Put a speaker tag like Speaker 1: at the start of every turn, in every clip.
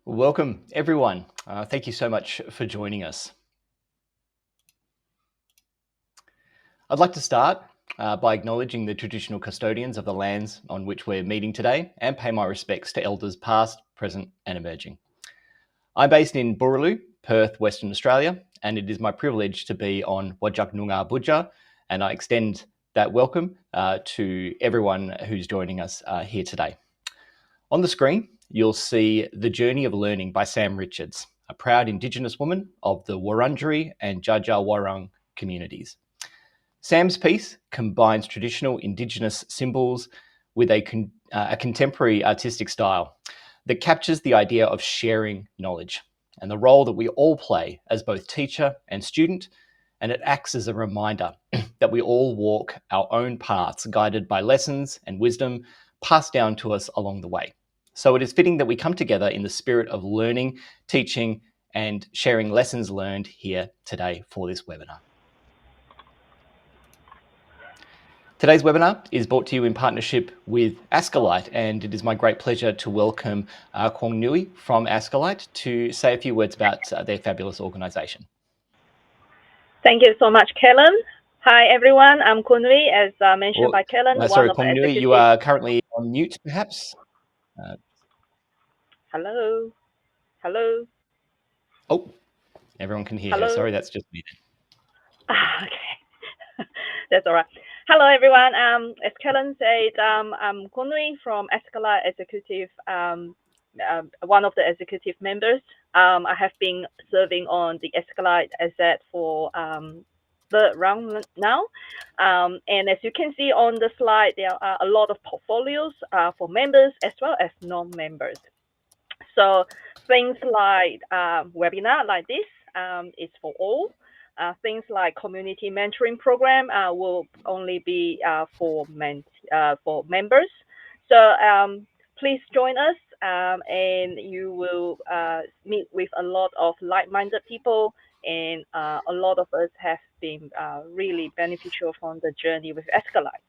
Speaker 1: Welcome, everyone. Thank you so much for joining us. I'd like to start by acknowledging the traditional custodians of the lands on which we're meeting today and pay my respects to elders past, present, and emerging. I'm based in Boorloo, Perth, Western Australia, and it is my privilege to be on Whadjuk Noongar Budja, and I extend that welcome to everyone who's joining us here today. On the screen, you'll see The Journey of Learning by Sam Richards, a proud Indigenous woman of the Wurundjeri and Dja Dja Wurrung communities. Sam's piece combines traditional Indigenous symbols with a contemporary artistic style that captures the idea of sharing knowledge and the role that we all play as both teacher and student, and it acts as a reminder that we all walk our own paths guided by lessons and wisdom passed down to us along the way. So it is fitting that we come together in the spirit of learning, teaching, and sharing lessons learned here today for this webinar. Today's webinar is brought to you in partnership with ASCILITE, and it is my great pleasure to welcome Kwong Nui from ASCILITE to say a few words about their fabulous organisation.
Speaker 2: Thank you so much, Kellen. Hi, everyone. I'm Kwong Nui, as mentioned by Kellen.
Speaker 1: Sorry, Kwong Nui, you are currently on mute, perhaps?
Speaker 2: Hello. Hello.
Speaker 1: Oh, everyone can hear
Speaker 2: Hello.
Speaker 1: her. Sorry, that's just me.
Speaker 2: Okay. That's all right. Hello, everyone. As Kellen said, I'm Kwong Nui from ASCILITE Executive, one of the executive members. I have been serving on the ASCILITE Asset for third round now. And as you can see on the slide, there are a lot of portfolios for members as well as non-members. So things like webinar like this is for all. Things like community mentoring program will only be for members. So please join us, and you will meet with a lot of like-minded people, and a lot of us have been really beneficial from the journey with ASCILITE.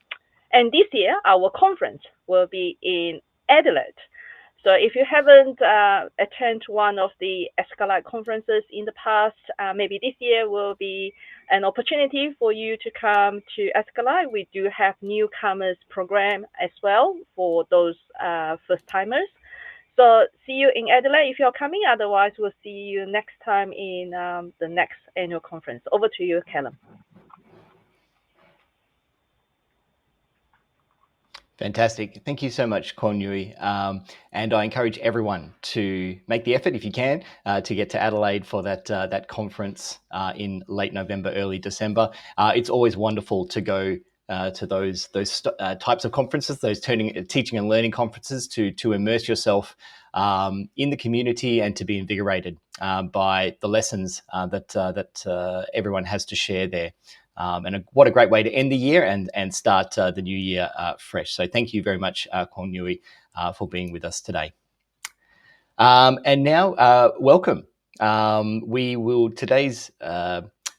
Speaker 2: And this year, our conference will be in Adelaide. So if you haven't attended one of the ASCILITE conferences in the past, maybe this year will be an opportunity for you to come to ASCILITE. We do have newcomers program as well for those first timers. So see you in Adelaide if you're coming. Otherwise, we'll see you next time in the next annual conference. Over to you, Callum.
Speaker 1: Fantastic. Thank you so much, Kwong Nui. And I encourage everyone to make the effort, if you can, to get to Adelaide for that conference in late November, early December. It's always wonderful to go to those types of conferences, those teaching and learning conferences, to immerse yourself in the community and to be invigorated by the lessons that everyone has to share there. And what a great way to end the year and start the new year fresh. So thank you very much, Kwong Nui, for being with us today. And now, welcome. We will in today's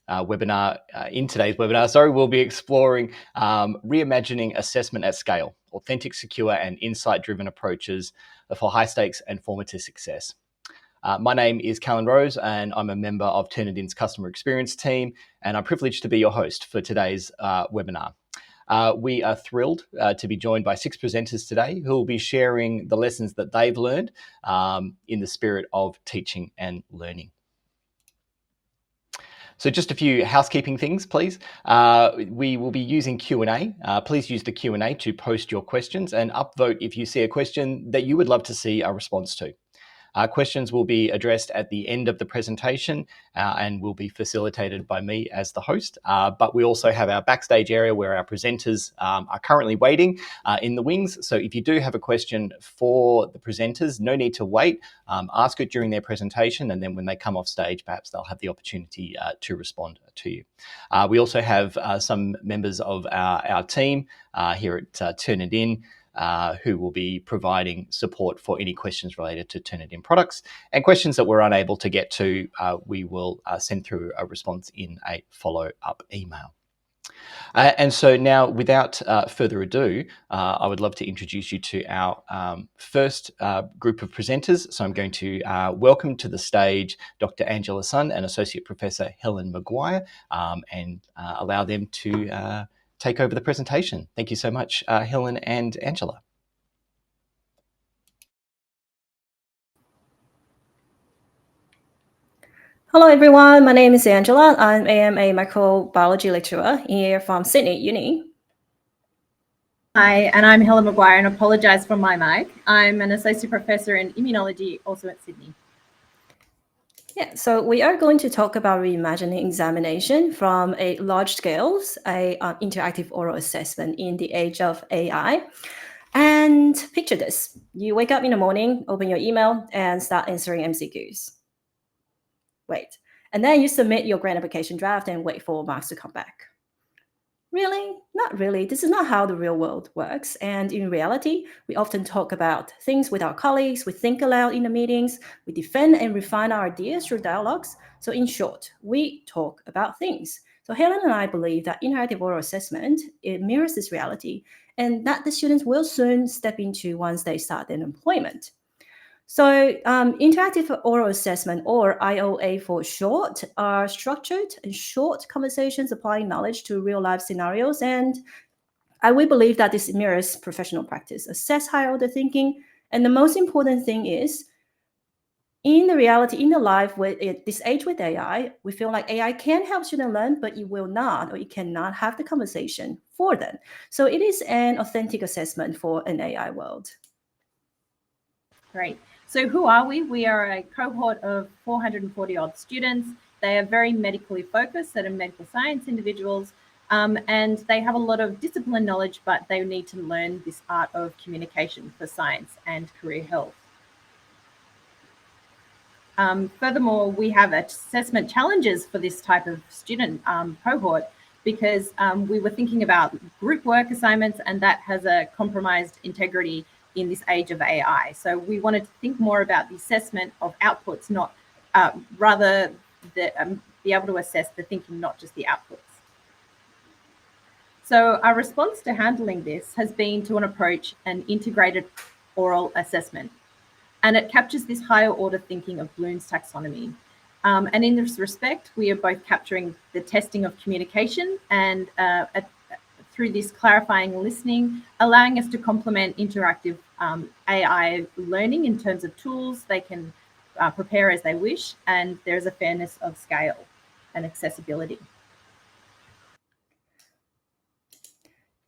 Speaker 1: webinar, we'll be exploring reimagining assessment at scale, authentic, secure, and insight-driven approaches for high stakes and formative success. My name is Callan Rose, and I'm a member of Turnitin's customer experience team, and I'm privileged to be your host for today's webinar. We are thrilled to be joined by 6 presenters today who will be sharing the lessons that they've learned in the spirit of teaching and learning. So just a few housekeeping things, please. We will be using Q&A. Please use the Q&A to post your questions and upvote if you see a question that you would love to see a response to. Questions will be addressed at the end of the presentation and will be facilitated by me as the host. But we also have our backstage area where our presenters are currently waiting in the wings. So if you do have a question for the presenters, no need to wait. Ask it during their presentation, and then when they come off stage, perhaps they'll have the opportunity to respond to you. We also have some members of our team here at Turnitin who will be providing support for any questions related to Turnitin products, and questions that we're unable to get to, we will send through a response in a follow-up email. And so now, without further ado, I would love to introduce you to our first group of presenters. So I'm going to welcome to the stage Dr. Angela Sun and Associate Professor Helen Maguire, and allow them to take over the presentation. Thank you so much, Helen and Angela.
Speaker 3: Hello everyone, my name is Angela. I am a microbiology lecturer here from Sydney Uni.
Speaker 4: Hi, and I'm Helen Maguire, and apologise for my mic. I'm an associate professor in immunology, also at Sydney.
Speaker 3: Yeah, so we are going to talk about reimagining examination from a large scale, interactive oral assessment in the age of AI. And picture this, you wake up in the morning, open your email and start answering MCQs. Wait, and then you submit your grant application draft and wait for marks to come back. Really? Not really. This is not how the real world works. And in reality, we often talk about things with our colleagues, we think aloud in the meetings, we defend and refine our ideas through dialogues. So in short, we talk about things. So Helen and I believe that interactive oral assessment, it mirrors this reality and that the students will soon step into once they start their employment. So interactive oral assessment, or IOA for short, are structured and short conversations applying knowledge to real-life scenarios. And we believe that this mirrors professional practice, assess higher-order thinking. And the most important thing is, in the reality, in the life with this age with AI, we feel like AI can help students learn, but it will not, or it cannot have the conversation for them. So it is an authentic assessment for an AI world.
Speaker 4: Great. So who are we? We are a cohort of 440 odd students. They are very medically focused, that are medical science individuals, and they have a lot of discipline knowledge, but they need to learn this art of communication for science and career health. Furthermore, we have assessment challenges for this type of student cohort because we were thinking about group work assignments, and that has a compromised integrity in this age of AI. So we wanted to think more about the assessment of outputs, not rather be able to assess the thinking, not just the outputs. So our response to handling this has been to approach an integrated oral assessment. And it captures this higher order thinking of Bloom's taxonomy. And in this respect, we are both capturing the testing of communication and through this clarifying listening, allowing us to complement interactive AI learning in terms of tools. They can prepare as they wish, and there's a fairness of scale and accessibility.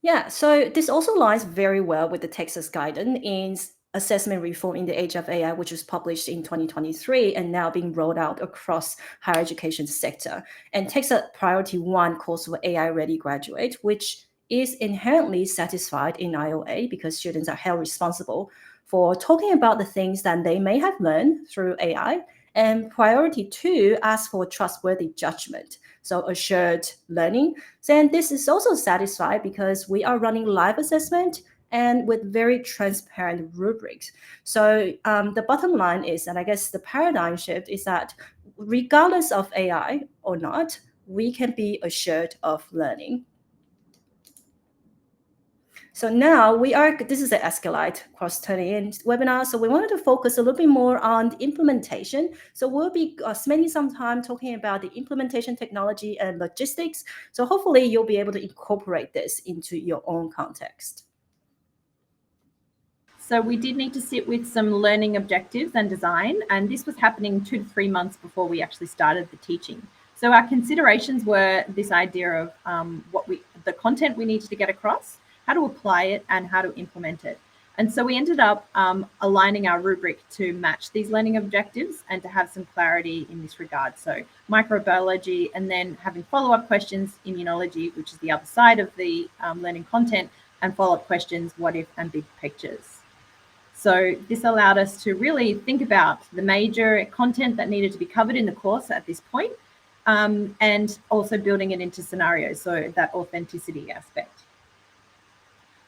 Speaker 3: Yeah, so this also aligns very well with the Texas guidance in assessment reform in the age of AI, which was published in 2023 and now being rolled out across higher education sector. And Texas Priority 1 calls for AI-ready graduate, which is inherently satisfied in IOA because students are held responsible for talking about the things that they may have learned through AI. And Priority 2 asks for trustworthy judgment, so assured learning. And this is also satisfied because we are running live assessment and with very transparent rubrics. So the bottom line is, and I guess the paradigm shift is that regardless of AI or not, we can be assured of learning. So now this is an ASCILITE cross-Turnitin webinar. So we wanted to focus a little bit more on the implementation. So we'll be spending some time talking about the implementation technology and logistics. So hopefully you'll be able to incorporate this into your own context.
Speaker 4: So we did need to sit with some learning objectives and design, and this was happening 2 to 3 months before we actually started the teaching. So our considerations were this idea of the content we needed to get across, how to apply it, and how to implement it. And so we ended up aligning our rubric to match these learning objectives and to have some clarity in this regard. So microbiology, and then having follow-up questions, immunology, which is the other side of the learning content, and follow-up questions, what if, and big pictures. So this allowed us to really think about the major content that needed to be covered in the course at this point, and also building it into scenarios, so that authenticity aspect.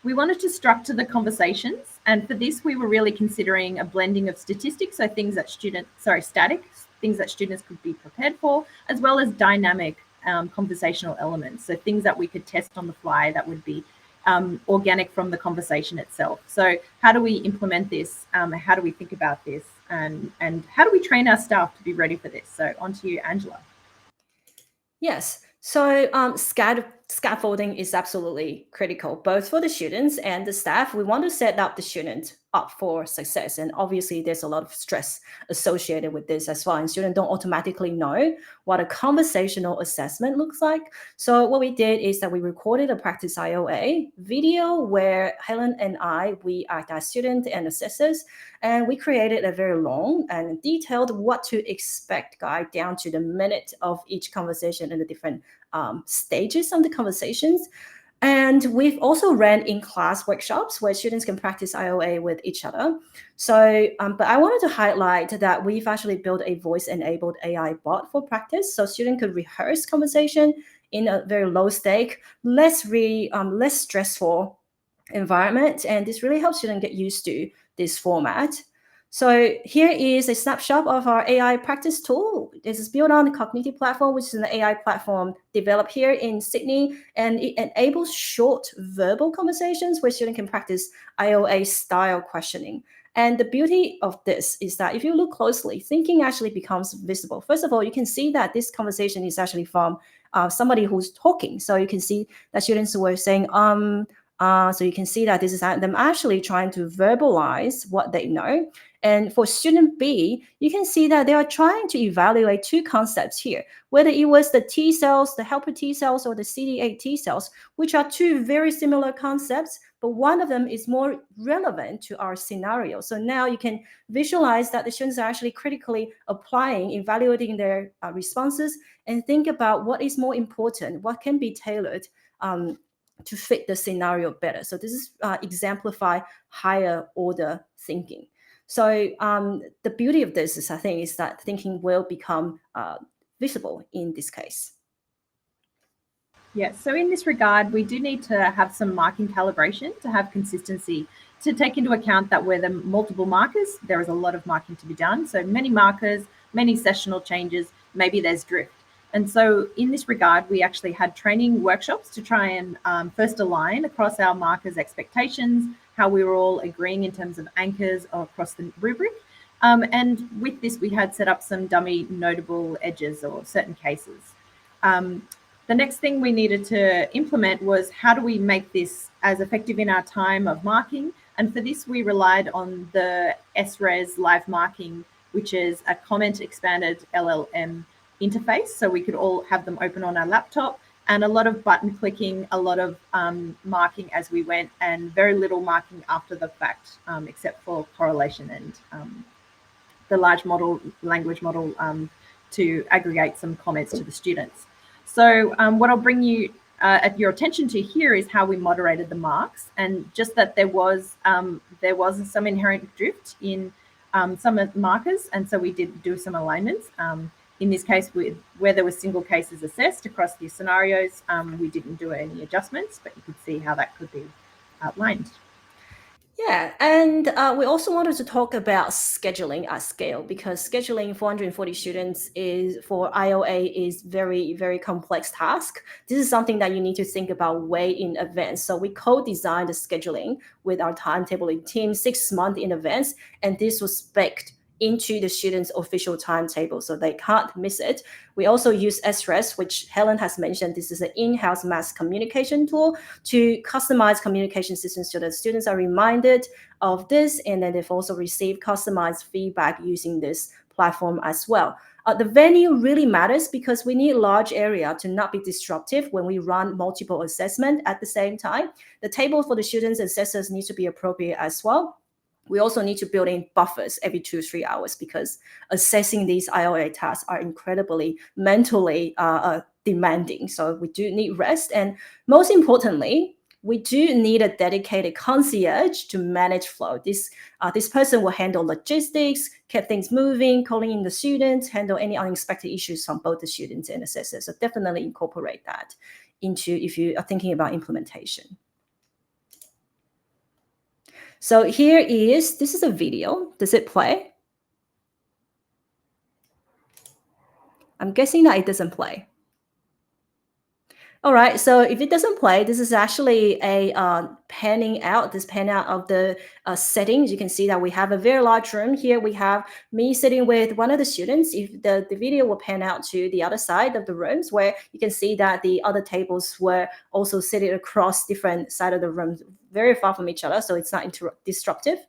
Speaker 4: We wanted to structure the conversations, and for this we were really considering a blending of statistics, so things that static, things that students could be prepared for, as well as dynamic conversational elements. So things that we could test on the fly that would be organic from the conversation itself. So how do we implement this? How do we think about this? And how do we train our staff to be ready for this? So on to you, Angela.
Speaker 3: Yes. So scaffolding is absolutely critical, both for the students and the staff. We want to set up the student up for success. And obviously, there's a lot of stress associated with this as well. And students don't automatically know what a conversational assessment looks like. So what we did is that we recorded a practice IOA video where Helen and we act as students and assessors. And we created a very long and detailed what to expect guide down to the minute of each conversation and the different stages of the conversations. And we've also ran in-class workshops where students can practice IOA with each other. So, but I wanted to highlight that we've actually built a voice-enabled AI bot for practice, so students could rehearse conversation in a very low-stake, less stressful environment, and this really helps students get used to this format. So here is a snapshot of our AI practice tool. This is built on the Cognitive platform, which is an AI platform developed here in Sydney, and it enables short verbal conversations where students can practice IOA style questioning. And the beauty of this is that if you look closely, thinking actually becomes visible. First of all, you can see that this conversation is actually from somebody who's talking. So you can see that students were saying, so you can see that this is them actually trying to verbalize what they know. And for student B, you can see that they are trying to evaluate two concepts here, whether it was the T cells, the helper T cells, or the CD8 T cells, which are two very similar concepts, but one of them is more relevant to our scenario. So now you can visualize that the students are actually critically applying, evaluating their responses, and think about what is more important, what can be tailored to fit the scenario better. So this is exemplify higher order thinking. So the beauty of this is, I think, is that thinking will become visible in this case.
Speaker 4: Yes, so in this regard, we do need to have some marking calibration to have consistency, to take into account that where the multiple markers, there is a lot of marking to be done. So many markers, many sessional changes, maybe there's drift. And so in this regard, we actually had training workshops to try and first align across our markers' expectations, how we were all agreeing in terms of anchors across the rubric. And with this, we had set up some dummy notable edges or certain cases. The next thing we needed to implement was how do we make this as effective in our time of marking? And for this, we relied on the ASCILITElive marking, which is a comment expanded LLM interface. So we could all have them open on our laptop, and a lot of button clicking, a lot of marking as we went, and very little marking after the fact, except for correlation and the large language model to aggregate some comments to the students. So what I'll bring you at your attention to here is how we moderated the marks, and just that there was some inherent drift in some of the markers, and so we did do some alignments. In this case, where there were single cases assessed across the scenarios, we didn't do any adjustments, but you could see how that could be outlined.
Speaker 3: Yeah, and we also wanted to talk about scheduling at scale, because scheduling 440 students for IOA is very, very complex task. This is something that you need to think about way in advance. So we co-designed the scheduling with our timetabling team 6 months in advance, and this was baked into the students' official timetable, so they can't miss it. We also use SRES, which Helen has mentioned. This is an in-house mass communication tool to customize communication systems so that students are reminded of this, and then they've also received customized feedback using this platform as well. The venue really matters because we need a large area to not be disruptive when we run multiple assessments at the same time. The table for the students and assessors needs to be appropriate as well. We also need to build in buffers every 2-3 hours because assessing these IOA tasks are incredibly mentally demanding. So we do need rest. And most importantly, we do need a dedicated concierge to manage flow. This person will handle logistics, keep things moving, calling in the students, handle any unexpected issues from both the students and assessors. So definitely incorporate that into if you are thinking about implementation. So this is a video. Does it play? I'm guessing that it doesn't play. All right, so if it doesn't play, this is actually a panning out of the settings. You can see that we have a very large room here. We have me sitting with one of the students. If the video will pan out to the other side of the rooms, where you can see that the other tables were also sitting across different side of the room, very far from each other, so it's not disruptive.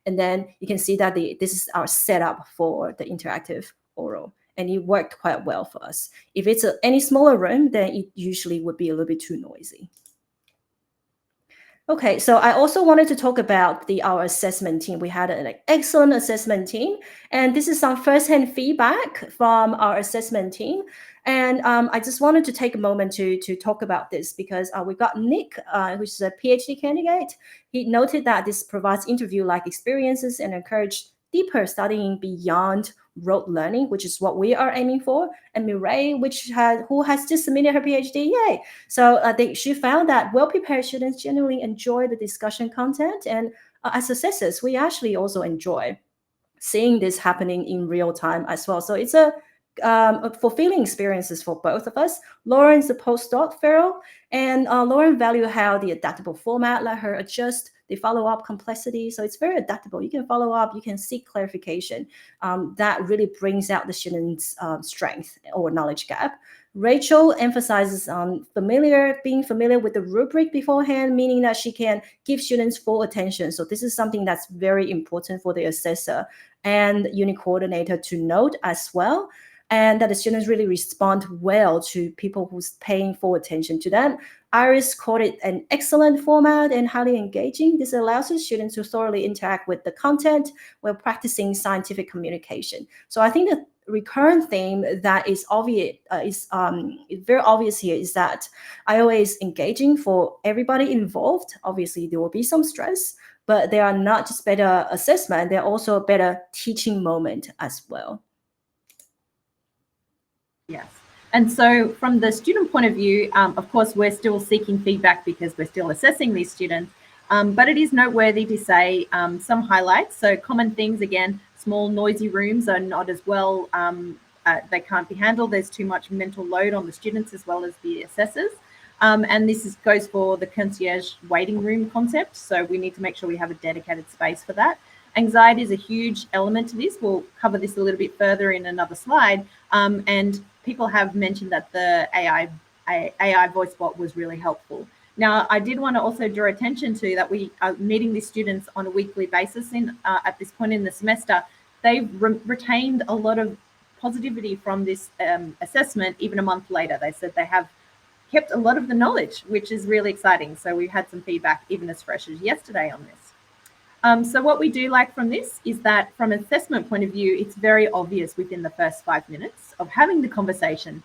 Speaker 3: And then you can see that this is our setup for the interactive oral. And it worked quite well for us. If it's any smaller room, then it usually would be a little bit too noisy. Okay, so I also wanted to talk about our assessment team. We had an excellent assessment team, and this is some firsthand feedback from our assessment team. And I just wanted to take a moment to talk about this, because we got Nick, which is a PhD candidate. He noted that this provides interview-like experiences and encouraged deeper studying beyond rote learning, which is what we are aiming for. And Mireille, who has just submitted her PhD, yay! So she found that well-prepared students generally enjoy the discussion content, and as assessors, we actually also enjoy seeing this happening in real time as well. So it's a fulfilling experiences for both of us. Lauren's a postdoc fellow, and Lauren value how the adaptable format let her adjust the follow-up complexity. So it's very adaptable. You can follow up, you can seek clarification. That really brings out the student's strength or knowledge gap. Rachel emphasizes on being familiar with the rubric beforehand, meaning that she can give students full attention. So this is something that's very important for the assessor and unit coordinator to note as well, and that the students really respond well to people who's paying full attention to them. Iris called it an excellent format and highly engaging. This allows the students to thoroughly interact with the content while practicing scientific communication. So I think the recurrent theme that is obvious very obvious here is that IOA is engaging for everybody involved. Obviously, there will be some stress, but they are not just better assessment, they're also a better teaching moment as well.
Speaker 4: Yes. And so from the student point of view, of course, we're still seeking feedback because we're still assessing these students. But it is noteworthy to say some highlights. So common things, again, small noisy rooms are not as well, they can't be handled. There's too much mental load on the students as well as the assessors. And this goes for the concierge waiting room concept. So we need to make sure we have a dedicated space for that. Anxiety is a huge element to this. We'll cover this a little bit further in another slide. And people have mentioned that the AI voice bot was really helpful. Now, I did want to also draw attention to that we are meeting these students on a weekly basis at this point in the semester. They've retained a lot of positivity from this assessment even a month later. They said they have kept a lot of the knowledge, which is really exciting. So we've had some feedback even as fresh as yesterday on this. So what we do like from this is that from an assessment point of view, it's very obvious within the first 5 minutes of having the conversation,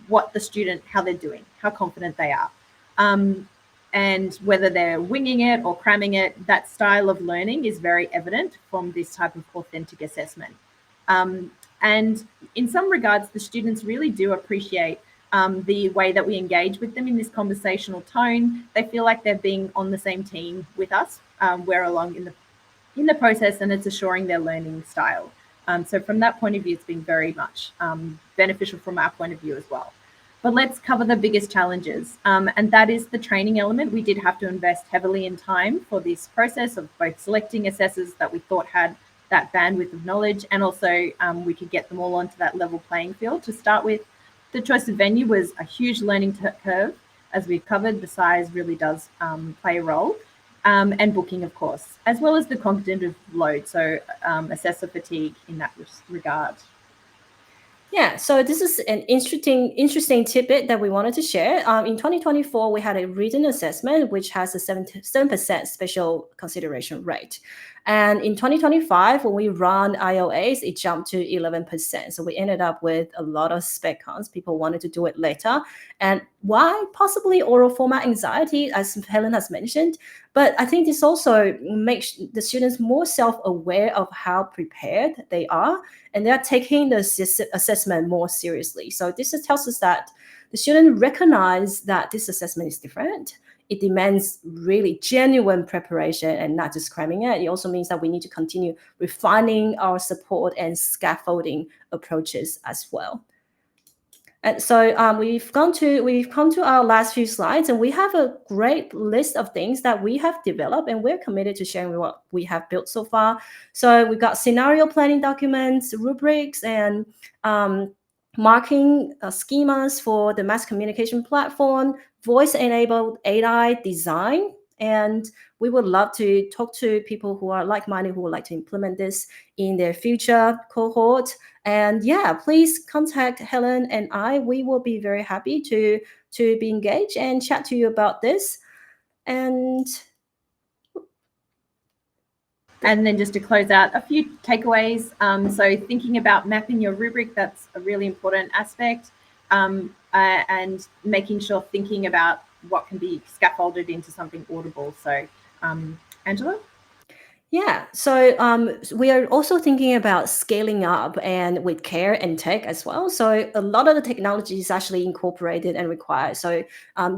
Speaker 4: what the student, how they're doing, how confident they are. And whether they're winging it or cramming it, that style of learning is very evident from this type of authentic assessment. And in some regards, the students really do appreciate the way that we engage with them in this conversational tone. They feel like they're being on the same team with us. We're along in the process, and it's assuring their learning style. So from that point of view, it's been very much beneficial from our point of view as well. But let's cover the biggest challenges, and that is the training element. We did have to invest heavily in time for this process of both selecting assessors that we thought had that bandwidth of knowledge, and also we could get them all onto that level playing field to start with. The choice of venue was a huge learning curve. As we've covered, the size really does play a role. And booking, of course, as well as the cognitive load, so assessor fatigue in that regard.
Speaker 3: Yeah, so this is an interesting tidbit that we wanted to share. In 2024, we had a written assessment, which has a 7% special consideration rate. And in 2025, when we run IOAs, it jumped to 11%. So we ended up with a lot of spec cons. People wanted to do it later. And why? Possibly oral format anxiety, as Helen has mentioned. But I think this also makes the students more self-aware of how prepared they are, and they're taking the assessment more seriously. So this tells us that the student recognize that this assessment is different. It demands really genuine preparation and not just cramming it. It also means that we need to continue refining our support and scaffolding approaches as well. And so we've come to our last few slides, and we have a great list of things that we have developed, and we're committed to sharing what we have built so far. So we've got scenario planning documents, rubrics, and marking schemas for the mass communication platform, voice-enabled AI design, and we would love to talk to people who are like-minded, who would like to implement this in their future cohort. And yeah, please contact Helen and I. We will be very happy to be engaged and chat to you about this. And
Speaker 4: then just to close out, a few takeaways. So thinking about mapping your rubric, that's a really important aspect. And making sure thinking about what can be scaffolded into something audible. So Angela?
Speaker 3: Yeah, so we are also thinking about scaling up and with care and tech as well. So a lot of the technology is actually incorporated and required. So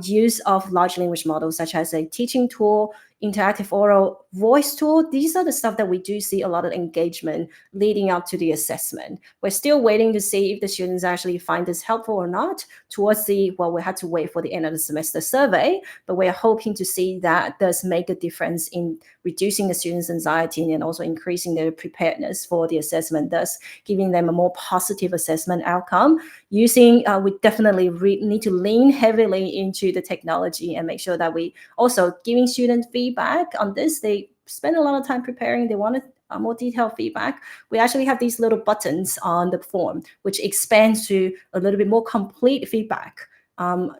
Speaker 3: use of large language models such as a teaching tool, interactive oral voice tool. These are the stuff that we do see a lot of engagement leading up to the assessment. We're still waiting to see if the students actually find this helpful or not towards we had to wait for the end of the semester survey, but we're hoping to see that does make a difference in reducing the students' anxiety and also increasing their preparedness for the assessment, thus giving them a more positive assessment outcome. We definitely need to lean heavily into the technology and make sure that we also giving students feedback on this. They spend a lot of time preparing. They wanted more detailed feedback. We actually have these little buttons on the form, which expands to a little bit more complete feedback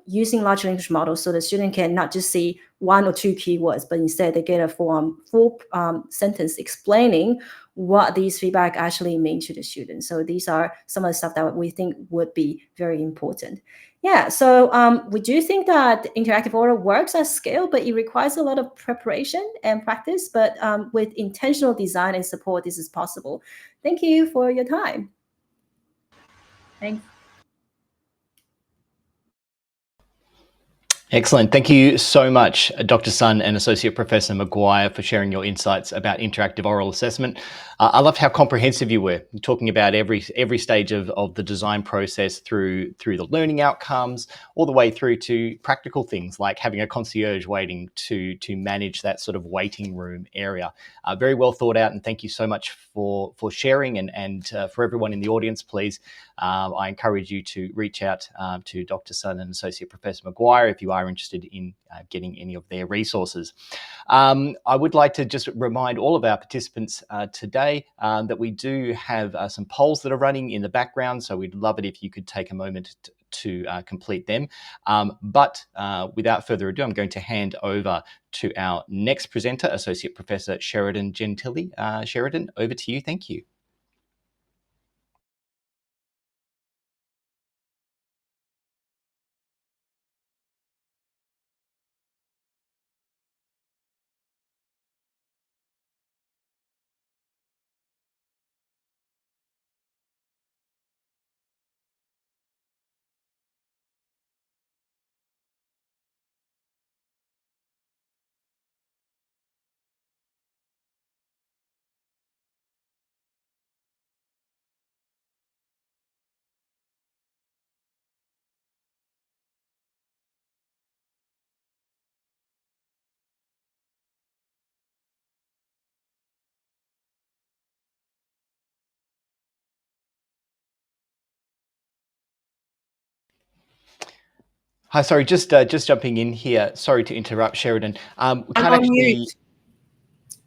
Speaker 3: using large language models, so the student can not just see one or two keywords, but instead they get a full sentence explaining what these feedback actually mean to the student. So these are some of the stuff that we think would be very important. Yeah, so we do think that interactive oral works at scale, but it requires a lot of preparation and practice. But with intentional design and support, this is possible. Thank you for your time.
Speaker 4: Thanks.
Speaker 1: Excellent. Thank you so much, Dr. Sun and Associate Professor Maguire, for sharing your insights about interactive oral assessment. I loved how comprehensive you were, talking about every stage of the design process through the learning outcomes, all the way through to practical things like having a concierge waiting to manage that sort of waiting room area. Very well thought out, and thank you so much for sharing. And for everyone in the audience, please, I encourage you to reach out to Dr. Sun and Associate Professor Maguire if you are interested in getting any of their resources. I would like to just remind all of our participants today that we do have some polls that are running in the background, so we'd love it if you could take a moment to complete them. But without further ado, I'm going to hand over to our next presenter, Associate Professor Sheridan Gentili. Sheridan, over to you. Thank you. Hi, sorry, just jumping in here. Sorry to interrupt, Sheridan.
Speaker 5: I'm on mute.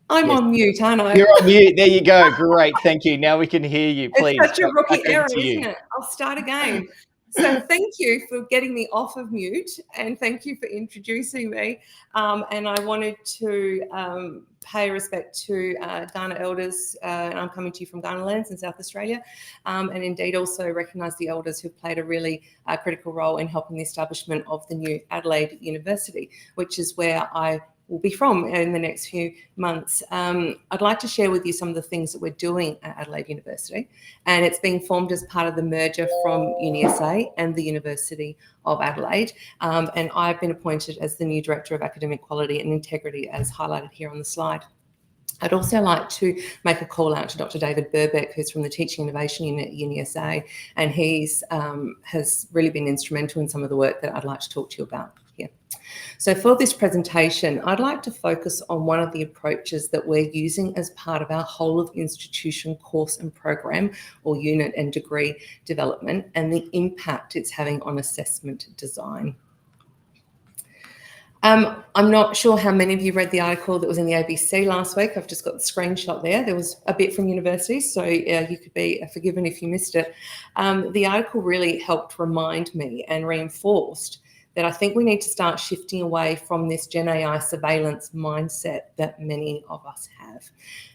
Speaker 5: I'm on mute, aren't I?
Speaker 1: You're on mute. There you go. Great. Thank you. Now we can hear you. Please.
Speaker 5: It's such a rookie error, isn't it? I'll start again. So thank you for getting me off of mute, and thank you for introducing me. And I wanted to pay respect to Kaurna elders, and I'm coming to you from Kaurna lands in South Australia, and indeed also recognise the elders who've played a really critical role in helping the establishment of the new Adelaide University, which is where I will be from in the next few months. I'd like to share with you some of the things that we're doing at Adelaide University, and it's being formed as part of the merger from UniSA and the University of Adelaide, and I've been appointed as the new Director of Academic Quality and Integrity, as highlighted here on the slide. I'd also like to make a call out to Dr. David Burbeck, who's from the Teaching Innovation Unit at UniSA, and he's has really been instrumental in some of the work that I'd like to talk to you about here. So for this presentation, I'd like to focus on one of the approaches that we're using as part of our whole of institution course and program or unit and degree development and the impact it's having on assessment design. I'm not sure how many of you read the article that was in the ABC last week. I've just got the screenshot there. There was a bit from universities, so you could be forgiven if you missed it. The article really helped remind me and reinforced that I think we need to start shifting away from this Gen AI surveillance mindset that many of us have.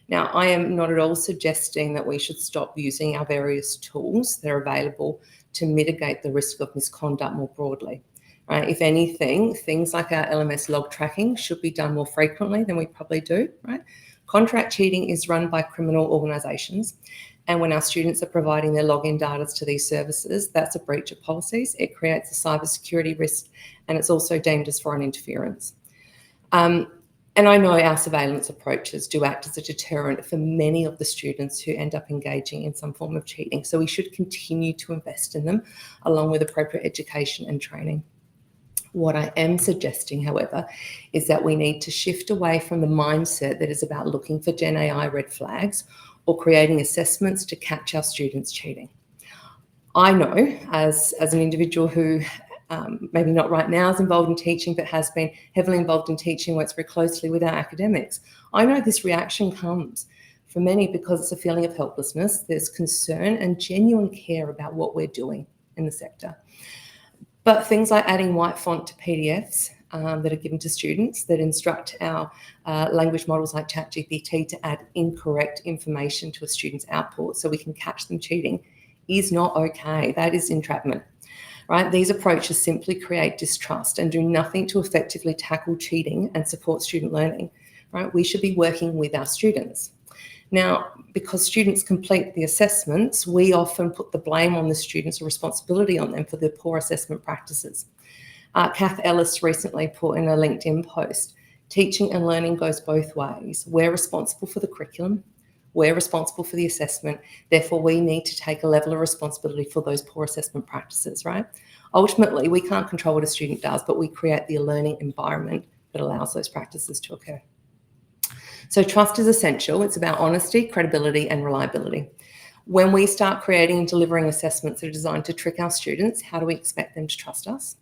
Speaker 5: Now, I am not at all suggesting that we should stop using our various tools that are available to mitigate the risk of misconduct more broadly. Right? If anything, things like our LMS log tracking should be done more frequently than we probably do. Right? Contract cheating is run by criminal organisations, and when our students are providing their login data to these services, that's a breach of policies. It creates a cybersecurity risk, and it's also deemed as foreign interference. And I know our surveillance approaches do act as a deterrent for many of the students who end up engaging in some form of cheating. So we should continue to invest in them, along with appropriate education and training. What I am suggesting, however, is that we need to shift away from the mindset that is about looking for Gen AI red flags or creating assessments to catch our students cheating. I know, as an individual who maybe not right now is involved in teaching, but has been heavily involved in teaching, works very closely with our academics, I know this reaction comes for many because it's a feeling of helplessness. There's concern and genuine care about what we're doing in the sector. But things like adding white font to PDFs that are given to students that instruct our language models like ChatGPT to add incorrect information to a student's output so we can catch them cheating is not okay. That is entrapment, right? These approaches simply create distrust and do nothing to effectively tackle cheating and support student learning, right? We should be working with our students. Now, because students complete the assessments, we often put the blame on the students or responsibility on them for their poor assessment practices. Kath Ellis recently put in a LinkedIn post, teaching and learning goes both ways. We're responsible for the curriculum. We're responsible for the assessment. Therefore, we need to take a level of responsibility for those poor assessment practices, right? Ultimately, we can't control what a student does, but we create the learning environment that allows those practices to occur. So trust is essential. It's about honesty, credibility, and reliability. When we start creating and delivering assessments that are designed to trick our students, how do we expect them to trust us?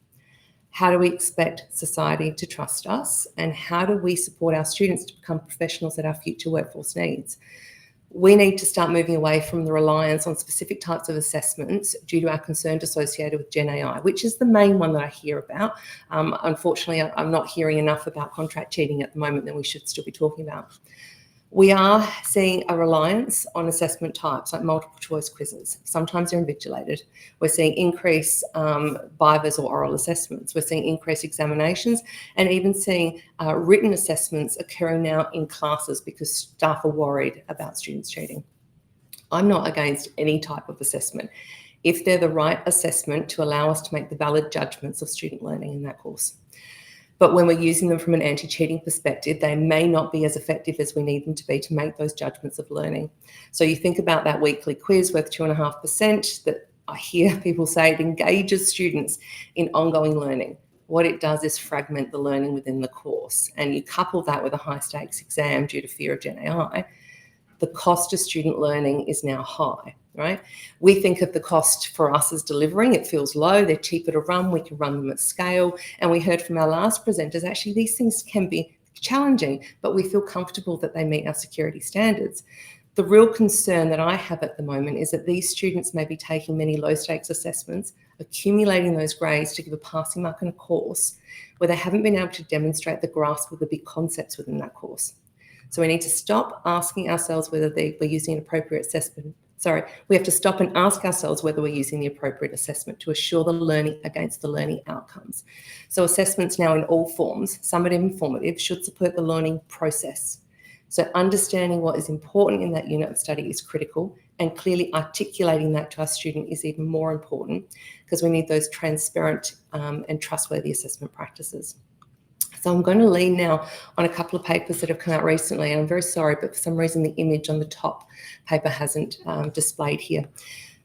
Speaker 5: How do we expect society to trust us? And how do we support our students to become professionals that our future workforce needs? We need to start moving away from the reliance on specific types of assessments due to our concerns associated with Gen AI, which is the main one that I hear about. Unfortunately, I'm not hearing enough about contract cheating at the moment that we should still be talking about. We are seeing a reliance on assessment types like multiple choice quizzes. Sometimes they're invigilated. We're seeing increased BIVAs or oral assessments. We're seeing increased examinations and even seeing written assessments occurring now in classes because staff are worried about students cheating. I'm not against any type of assessment if they're the right assessment to allow us to make the valid judgments of student learning in that course. But when we're using them from an anti-cheating perspective, they may not be as effective as we need them to be to make those judgments of learning. So you think about that weekly quiz worth 2.5% that I hear people say it engages students in ongoing learning. What it does is fragment the learning within the course. And you couple that with a high-stakes exam due to fear of Gen AI, the cost to student learning is now high, right? We think of the cost for us as delivering. It feels low. They're cheaper to run. We can run them at scale. And we heard from our last presenters, actually, these things can be challenging, but we feel comfortable that they meet our security standards. The real concern that I have at the moment is that these students may be taking many low-stakes assessments, accumulating those grades to give a passing mark in a course where they haven't been able to demonstrate the grasp of the big concepts within that course. So we need to stop asking ourselves whether we're using an appropriate assessment. We have to stop and ask ourselves whether we're using the appropriate assessment to assure the learning against the learning outcomes. So assessments now in all forms, summative and formative, should support the learning process. So understanding what is important in that unit of study is critical, and clearly articulating that to our student is even more important because we need those transparent and trustworthy assessment practices. So I'm going to lean now on a couple of papers that have come out recently, and I'm very sorry, but for some reason the image on the top paper hasn't displayed here.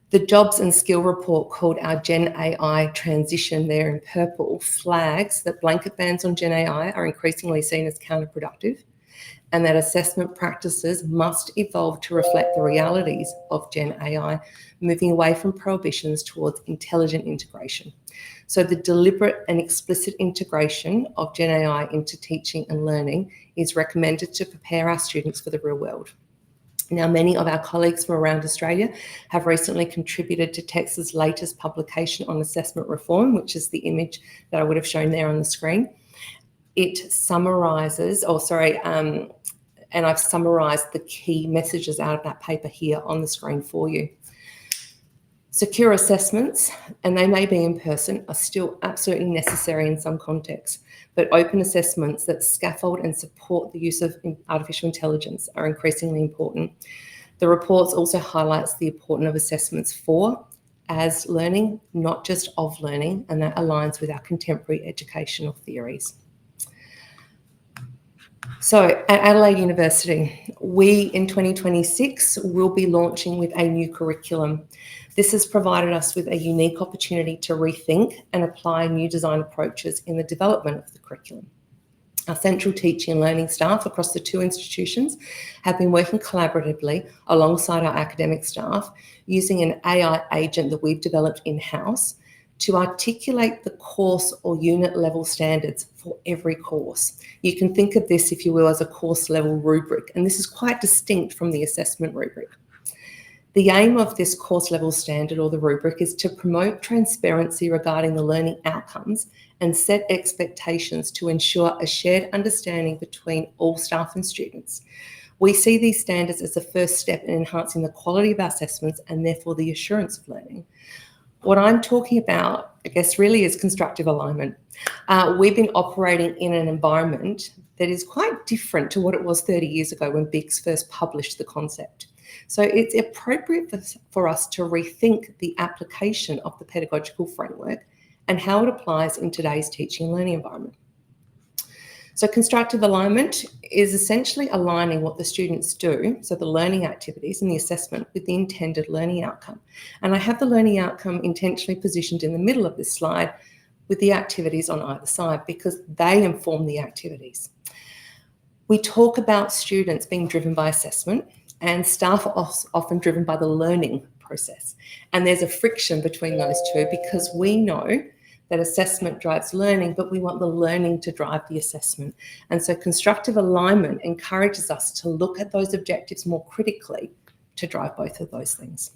Speaker 5: The jobs and skill report called our Gen AI transition there in purple flags that blanket bans on Gen AI are increasingly seen as counterproductive, and that assessment practices must evolve to reflect the realities of Gen AI, moving away from prohibitions towards intelligent integration. So the deliberate and explicit integration of Gen AI into teaching and learning is recommended to prepare our students for the real world. Now, many of our colleagues from around Australia have recently contributed to TEX's latest publication on assessment reform, which is the image that I would have shown there on the screen. It summarises, and I've summarised the key messages out of that paper here on the screen for you. Secure assessments, and they may be in person, are still absolutely necessary in some contexts, but open assessments that scaffold and support the use of artificial intelligence are increasingly important. The report also highlights the importance of assessments for, as learning, not just of learning, and that aligns with our contemporary educational theories. So at Adelaide University, we in 2026 will be launching with a new curriculum. This has provided us with a unique opportunity to rethink and apply new design approaches in the development of the curriculum. Our central teaching and learning staff across the two institutions have been working collaboratively alongside our academic staff using an AI agent that we've developed in-house to articulate the course or unit level standards for every course. You can think of this, if you will, as a course level rubric, and this is quite distinct from the assessment rubric. The aim of this course level standard or the rubric is to promote transparency regarding the learning outcomes and set expectations to ensure a shared understanding between all staff and students. We see these standards as a first step in enhancing the quality of our assessments and therefore the assurance of learning. What I'm talking about, I guess, really is constructive alignment. We've been operating in an environment that is quite different to what it was 30 years ago when BICS first published the concept. So it's appropriate for us to rethink the application of the pedagogical framework and how it applies in today's teaching and learning environment. So constructive alignment is essentially aligning what the students do, so the learning activities and the assessment, with the intended learning outcome. And I have the learning outcome intentionally positioned in the middle of this slide with the activities on either side because they inform the activities. We talk about students being driven by assessment and staff are often driven by the learning process. And there's a friction between those two because we know that assessment drives learning, but we want the learning to drive the assessment. And so constructive alignment encourages us to look at those objectives more critically to drive both of those things.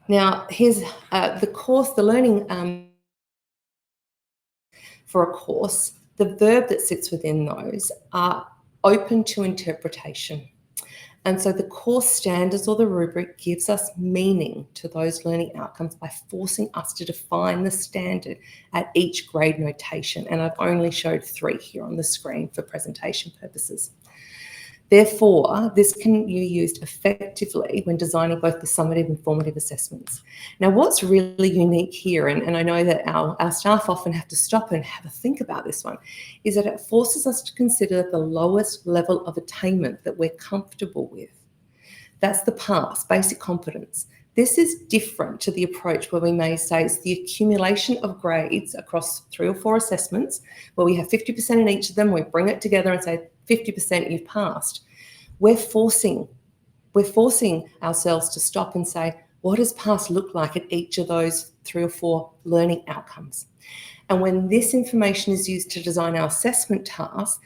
Speaker 5: Now, here's the learning for a course. The verb that sits within those are open to interpretation. And so the course standards or the rubric gives us meaning to those learning outcomes by forcing us to define the standard at each grade notation. And I've only showed 3 here on the screen for presentation purposes. Therefore, this can be used effectively when designing both the summative and formative assessments. Now, what's really unique here, and I know that our staff often have to stop and have a think about this one, is that it forces us to consider the lowest level of attainment that we're comfortable with. That's the pass, basic competence. This is different to the approach where we may say it's the accumulation of grades across 3 or 4 assessments, where we have 50% in each of them, we bring it together and say 50% you've passed. We're forcing ourselves to stop and say, what does pass look like at each of those 3 or 4 learning outcomes? And when this information is used to design our assessment tasks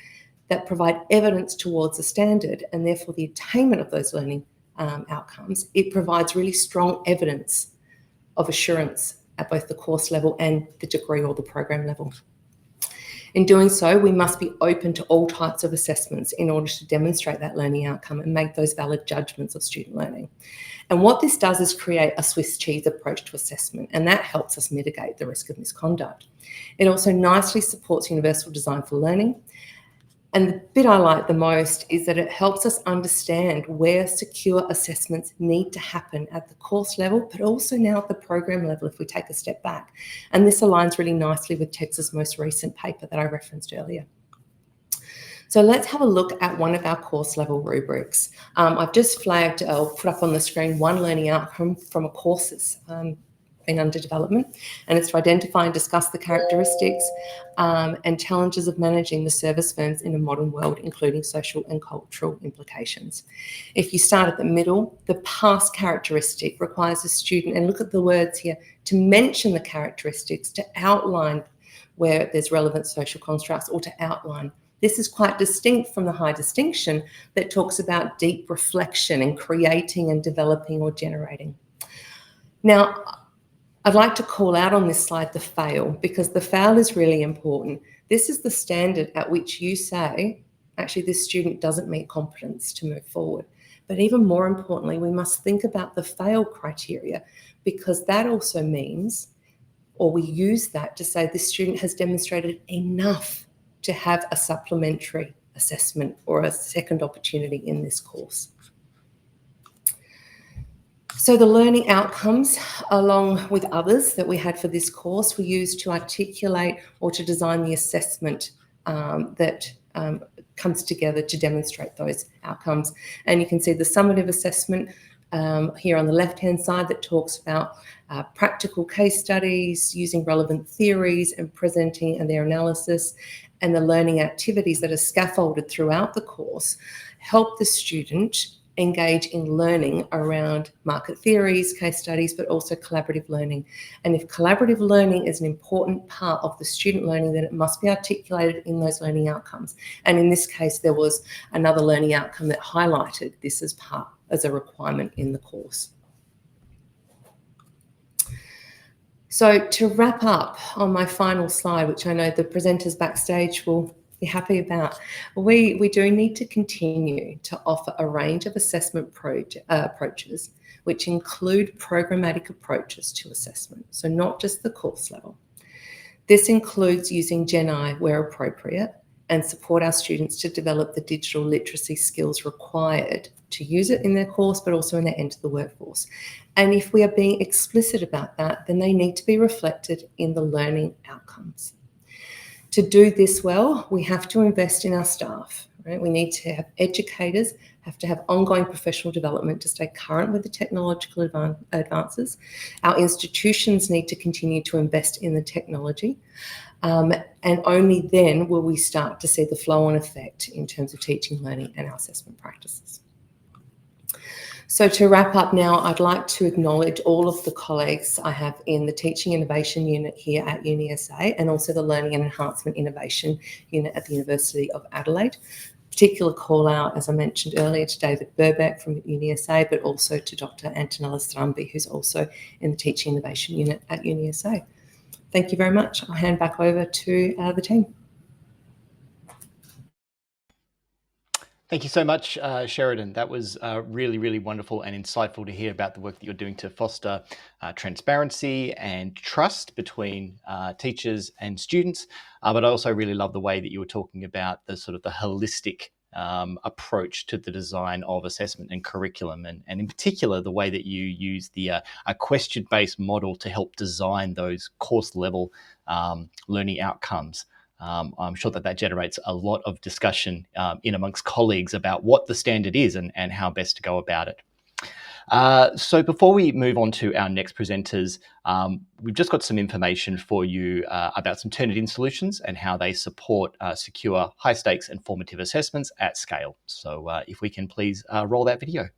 Speaker 5: that provide evidence towards the standard and therefore the attainment of those learning outcomes, it provides really strong evidence of assurance at both the course level and the degree or the program level. In doing so, we must be open to all types of assessments in order to demonstrate that learning outcome and make those valid judgments of student learning. And what this does is create a Swiss cheese approach to assessment, and that helps us mitigate the risk of misconduct. It also nicely supports universal design for learning, And the bit I like the most is that it helps us understand where secure assessments need to happen at the course level, but also now at the program level if we take a step back. And this aligns really nicely with TEDx's most recent paper that I referenced earlier. So let's have a look at one of our course level rubrics. I've just flagged, I'll put up on the screen, one learning outcome from a course that's been under development, and it's to identify and discuss the characteristics and challenges of managing the service firms in a modern world, including social and cultural implications. If you start at the middle, the past characteristic requires a student, and look at the words here, to mention the characteristics, to outline where there's relevant social constructs, or to outline. This is quite distinct from the high distinction that talks about deep reflection and creating and developing or generating. Now, I'd like to call out on this slide the fail, because the fail is really important. This is the standard at which you say, actually, this student doesn't meet competence to move forward. But even more importantly, we must think about the fail criteria, because that also means, or we use that to say this student has demonstrated enough to have a supplementary assessment or a second opportunity in this course. So the learning outcomes, along with others that we had for this course, we used to articulate or to design the assessment that comes together to demonstrate those outcomes. And you can see the summative assessment here on the left-hand side that talks about practical case studies, using relevant theories and presenting their analysis, and the learning activities that are scaffolded throughout the course help the student engage in learning around market theories, case studies, but also collaborative learning. And if collaborative learning is an important part of the student learning, then it must be articulated in those learning outcomes. And in this case, there was another learning outcome that highlighted this as a requirement in the course. So to wrap up on my final slide, which I know the presenters backstage will be happy about, we do need to continue to offer a range of assessment approaches, which include programmatic approaches to assessment, so not just the course level. This includes using Gen I where appropriate, and support our students to develop the digital literacy skills required to use it in their course, but also in their enter the workforce. And if we are being explicit about that, then they need to be reflected in the learning outcomes. To do this well, we have to invest in our staff, right? We need to have educators, have to have ongoing professional development to stay current with the technological advances. Our institutions need to continue to invest in the technology. And only then will we start to see the flow-on effect in terms of teaching, learning, and our assessment practices. So to wrap up now, I'd like to acknowledge all of the colleagues I have in the Teaching Innovation Unit here at UniSA, and also the Learning and Enhancement Innovation Unit at the University of Adelaide. Particular call out, as I mentioned earlier, to David Burbeck from UniSA, but also to Dr. Antonella Strambi, who's also in the Teaching Innovation Unit at UniSA. Thank you very much. I'll hand back over to the team.
Speaker 1: Thank you so much, Sheridan. That was really, really wonderful and insightful to hear about the work that you're doing to foster transparency and trust between teachers and students. But I also really love the way that you were talking about the sort of the holistic approach to the design of assessment and curriculum, and in particular the way that you use the a question-based model to help design those course level learning outcomes. I'm sure that generates a lot of discussion in amongst colleagues about what the standard is and how best to go about it. So before we move on to our next presenters, we've just got some information for you about some Turnitin solutions and how they support secure high stakes and formative assessments at scale. So if we can please roll that video.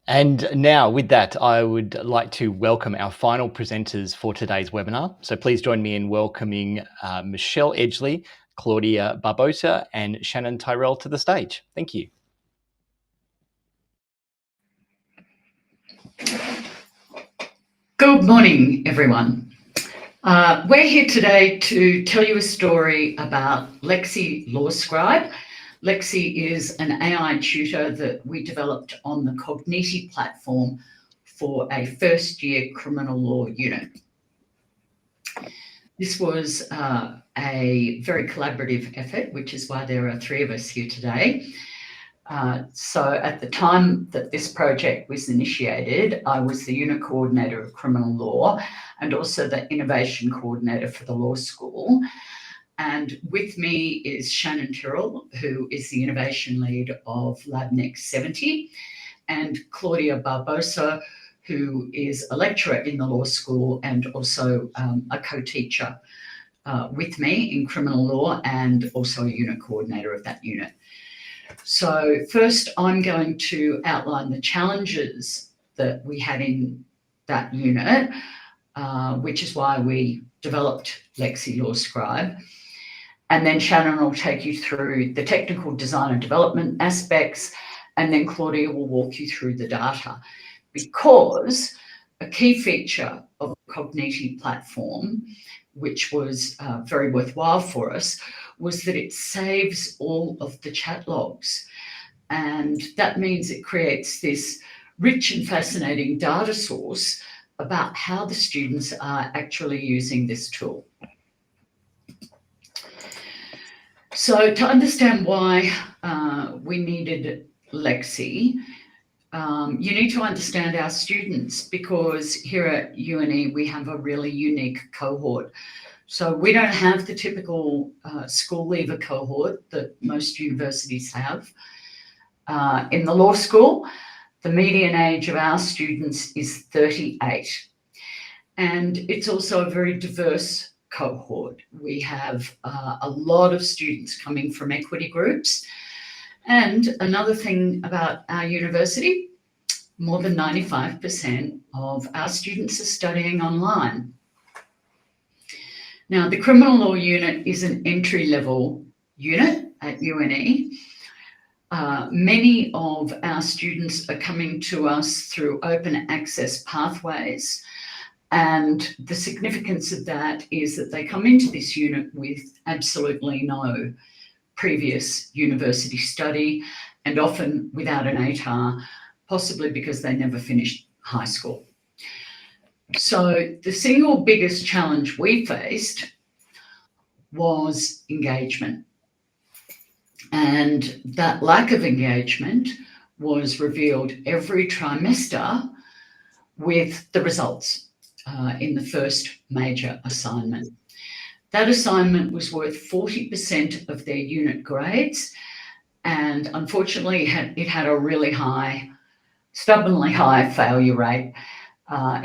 Speaker 1: And now with that, I would like to welcome our final presenters for today's webinar. So please join me in welcoming Michelle Edgley, Claudia Barbosa, and Shannon Tyrell to the stage. Thank you.
Speaker 6: Good morning, everyone. We're here today to tell you a story about Lexi Law Scribe. Lexi is an AI tutor that we developed on the Turnitin platform for a first-year criminal law unit. This was a very collaborative effort, which is why there are 3 of us here today. So at the time that this project was initiated, I was the unit coordinator of criminal law and also the innovation coordinator for the law school. And with me is Shannon Tyrell, who is the innovation lead of LabNext 70, and Claudia Barbosa, who is a lecturer in the law school and also a co-teacher with me in criminal law and also a unit coordinator of that unit. So first, I'm going to outline the challenges that we had in that unit, which is why we developed Lexi Law Scribe. And then Shannon will take you through the technical design and development aspects, and then Claudia will walk you through the data. Because a key feature of the Turnitin platform, which was very worthwhile for us, was that it saves all of the chat logs. And that means it creates this rich and fascinating data source about how the students are actually using this tool. So to understand why we needed Lexi, you need to understand our students, because here at UNE we have a really unique cohort. So we don't have the typical school leaver cohort that most universities have. In the law school, the median age of our students is 38. And it's also a very diverse cohort. We have a lot of students coming from equity groups. And another thing about our university, more than 95% of our students are studying online. Now, the criminal law unit is an entry-level unit at UNE. Many of our students are coming to us through open access pathways. And the significance of that is that they come into this unit with absolutely no previous university study and often without an ATAR, possibly because they never finished high school. So the single biggest challenge we faced was engagement. And that lack of engagement was revealed every trimester with the results in the first major assignment. That assignment was worth 40% of their unit grades, and unfortunately it had a really high, stubbornly high failure rate.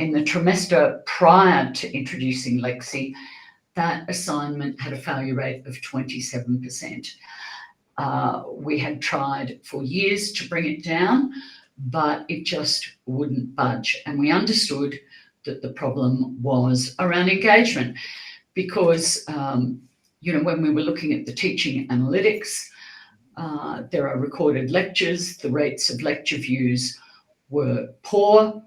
Speaker 6: In the trimester prior to introducing Lexi, that assignment had a failure rate of 27%. We had tried for years to bring it down, but it just wouldn't budge. And we understood that the problem was around engagement, because when we were looking at the teaching analytics, there are recorded lectures, the rates of lecture views were poor,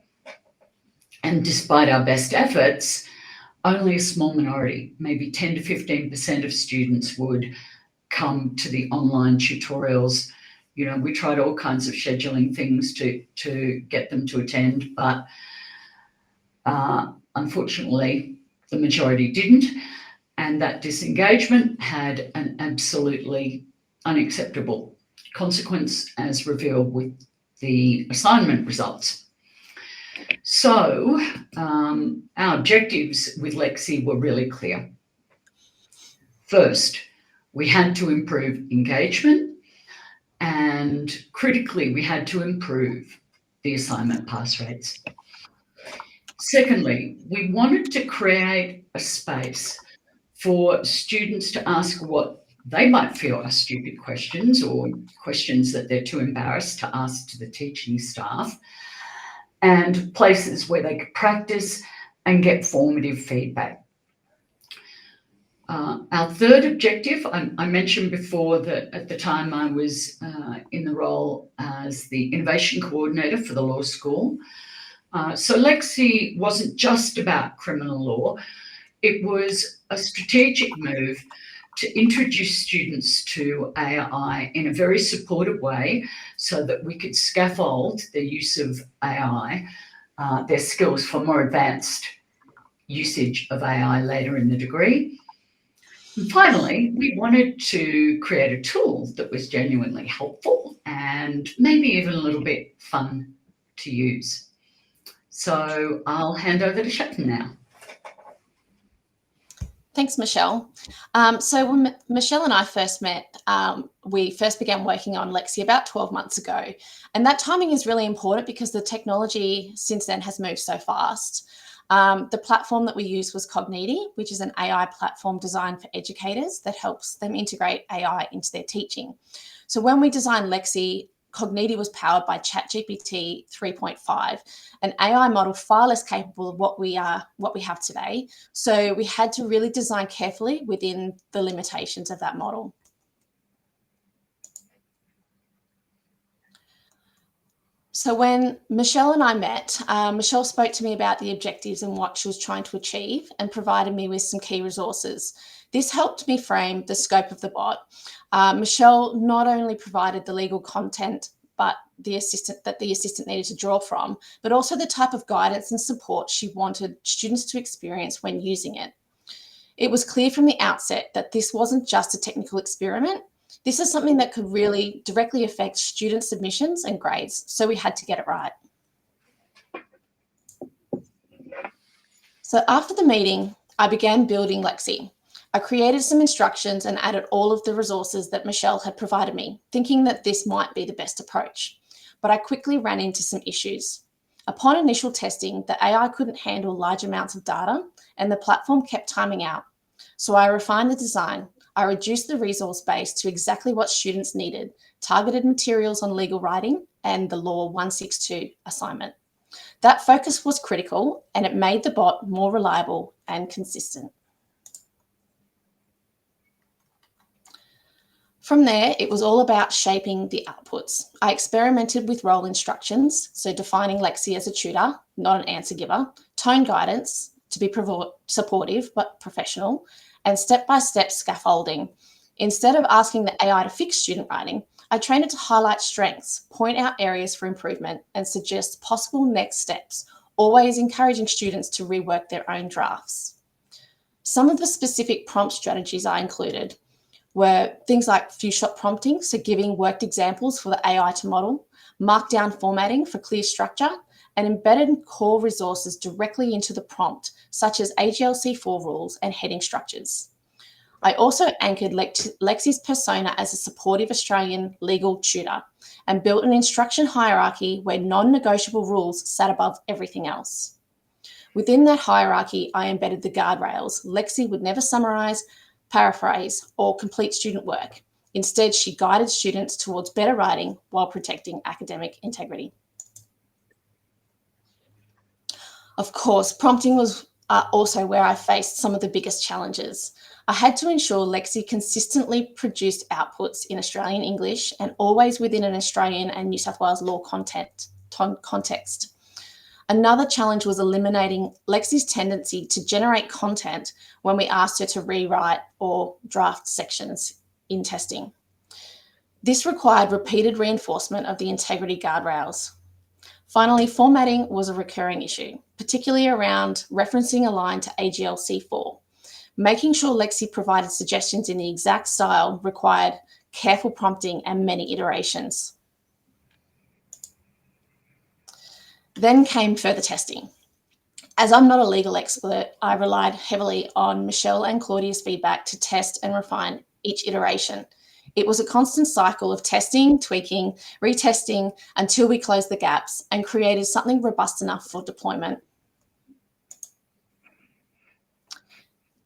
Speaker 6: and despite our best efforts, only a small minority, maybe 10 to 15% of students would come to the online tutorials. We tried all kinds of scheduling things to get them to attend, but unfortunately, the majority didn't, and that disengagement had an absolutely unacceptable consequence, as revealed with the assignment results. So our objectives with Lexi were really clear. First, we had to improve engagement, and critically, we had to improve the assignment pass rates. Secondly, we wanted to create a space for students to ask what they might feel are stupid questions, or questions that they're too embarrassed to ask to the teaching staff. and places where they could practice and get formative feedback. Our third objective, I mentioned before that at the time I was in the role as the innovation coordinator for the law school. So Lexi wasn't just about criminal law. It was a strategic move to introduce students to AI in a very supportive way so that we could scaffold the use of AI, their skills for more advanced usage of AI later in the degree. And finally, we wanted to create a tool that was genuinely helpful and maybe even a little bit fun to use. So I'll hand over to Shatton now.
Speaker 7: Thanks, Michelle. So when Michelle and I first met, we first began working on Lexi about 12 months ago. And that timing is really important because the technology since then has moved so fast. The platform that we used was Cogniti, which is an AI platform designed for educators that helps them integrate AI into their teaching. So when we designed Lexi, Cogniti was powered by ChatGPT 3.5, an AI model far less capable of what we have today. So we had to really design carefully within the limitations of that model. So when Michelle and I met, Michelle spoke to me about the objectives and what she was trying to achieve and provided me with some key resources. This helped me frame the scope of the bot. Michelle not only provided the legal content but the assistant needed to draw from, but also the type of guidance and support she wanted students to experience when using it. It was clear from the outset that this wasn't just a technical experiment. This is something that could really directly affect student submissions and grades, so we had to get it right. So after the meeting, I began building Lexi. I created some instructions and added all of the resources that Michelle had provided me, thinking that this might be the best approach. But I quickly ran into some issues. Upon initial testing, the AI couldn't handle large amounts of data and the platform kept timing out. So I refined the design. I reduced the resource base to exactly what students needed, targeted materials on legal writing and the Law 162 assignment. That focus was critical and it made the bot more reliable and consistent. From there, it was all about shaping the outputs. I experimented with role instructions, so defining Lexi as a tutor, not an answer giver, tone guidance to be supportive but professional, and step-by-step scaffolding. Instead of asking the AI to fix student writing, I trained it to highlight strengths, point out areas for improvement, and suggest possible next steps, always encouraging students to rework their own drafts. Some of the specific prompt strategies I included were things like few-shot prompting, so giving worked examples for the AI to model, markdown formatting for clear structure, and embedded core resources directly into the prompt, such as AGLC4 rules and heading structures. I also anchored Lexi's persona as a supportive Australian legal tutor and built an instruction hierarchy where non-negotiable rules sat above everything else. Within that hierarchy, I embedded the guardrails. Lexi would never summarise, paraphrase, or complete student work. Instead, she guided students towards better writing while protecting academic integrity. Of course, prompting was also where I faced some of the biggest challenges. I had to ensure Lexi consistently produced outputs in Australian English and always within an Australian and New South Wales law context. Another challenge was eliminating Lexi's tendency to generate content when we asked her to rewrite or draft sections in testing. This required repeated reinforcement of the integrity guardrails. Finally, formatting was a recurring issue, particularly around referencing a line to AGLC4. Making sure Lexi provided suggestions in the exact style required careful prompting and many iterations. Then came further testing. As I'm not a legal expert, I relied heavily on Michelle and Claudia's feedback to test and refine each iteration. It was a constant cycle of testing, tweaking, retesting until we closed the gaps and created something robust enough for deployment.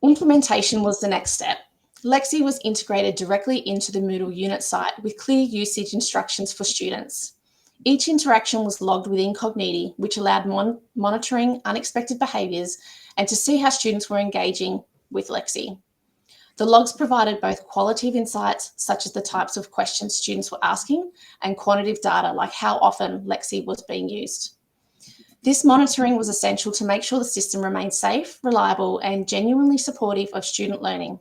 Speaker 7: Implementation was the next step. Lexi was integrated directly into the Moodle unit site with clear usage instructions for students. Each interaction was logged with Incogniti, which allowed monitoring unexpected behaviours and to see how students were engaging with Lexi. The logs provided both qualitative insights, such as the types of questions students were asking, and quantitative data, like how often Lexi was being used. This monitoring was essential to make sure the system remained safe, reliable, and genuinely supportive of student learning.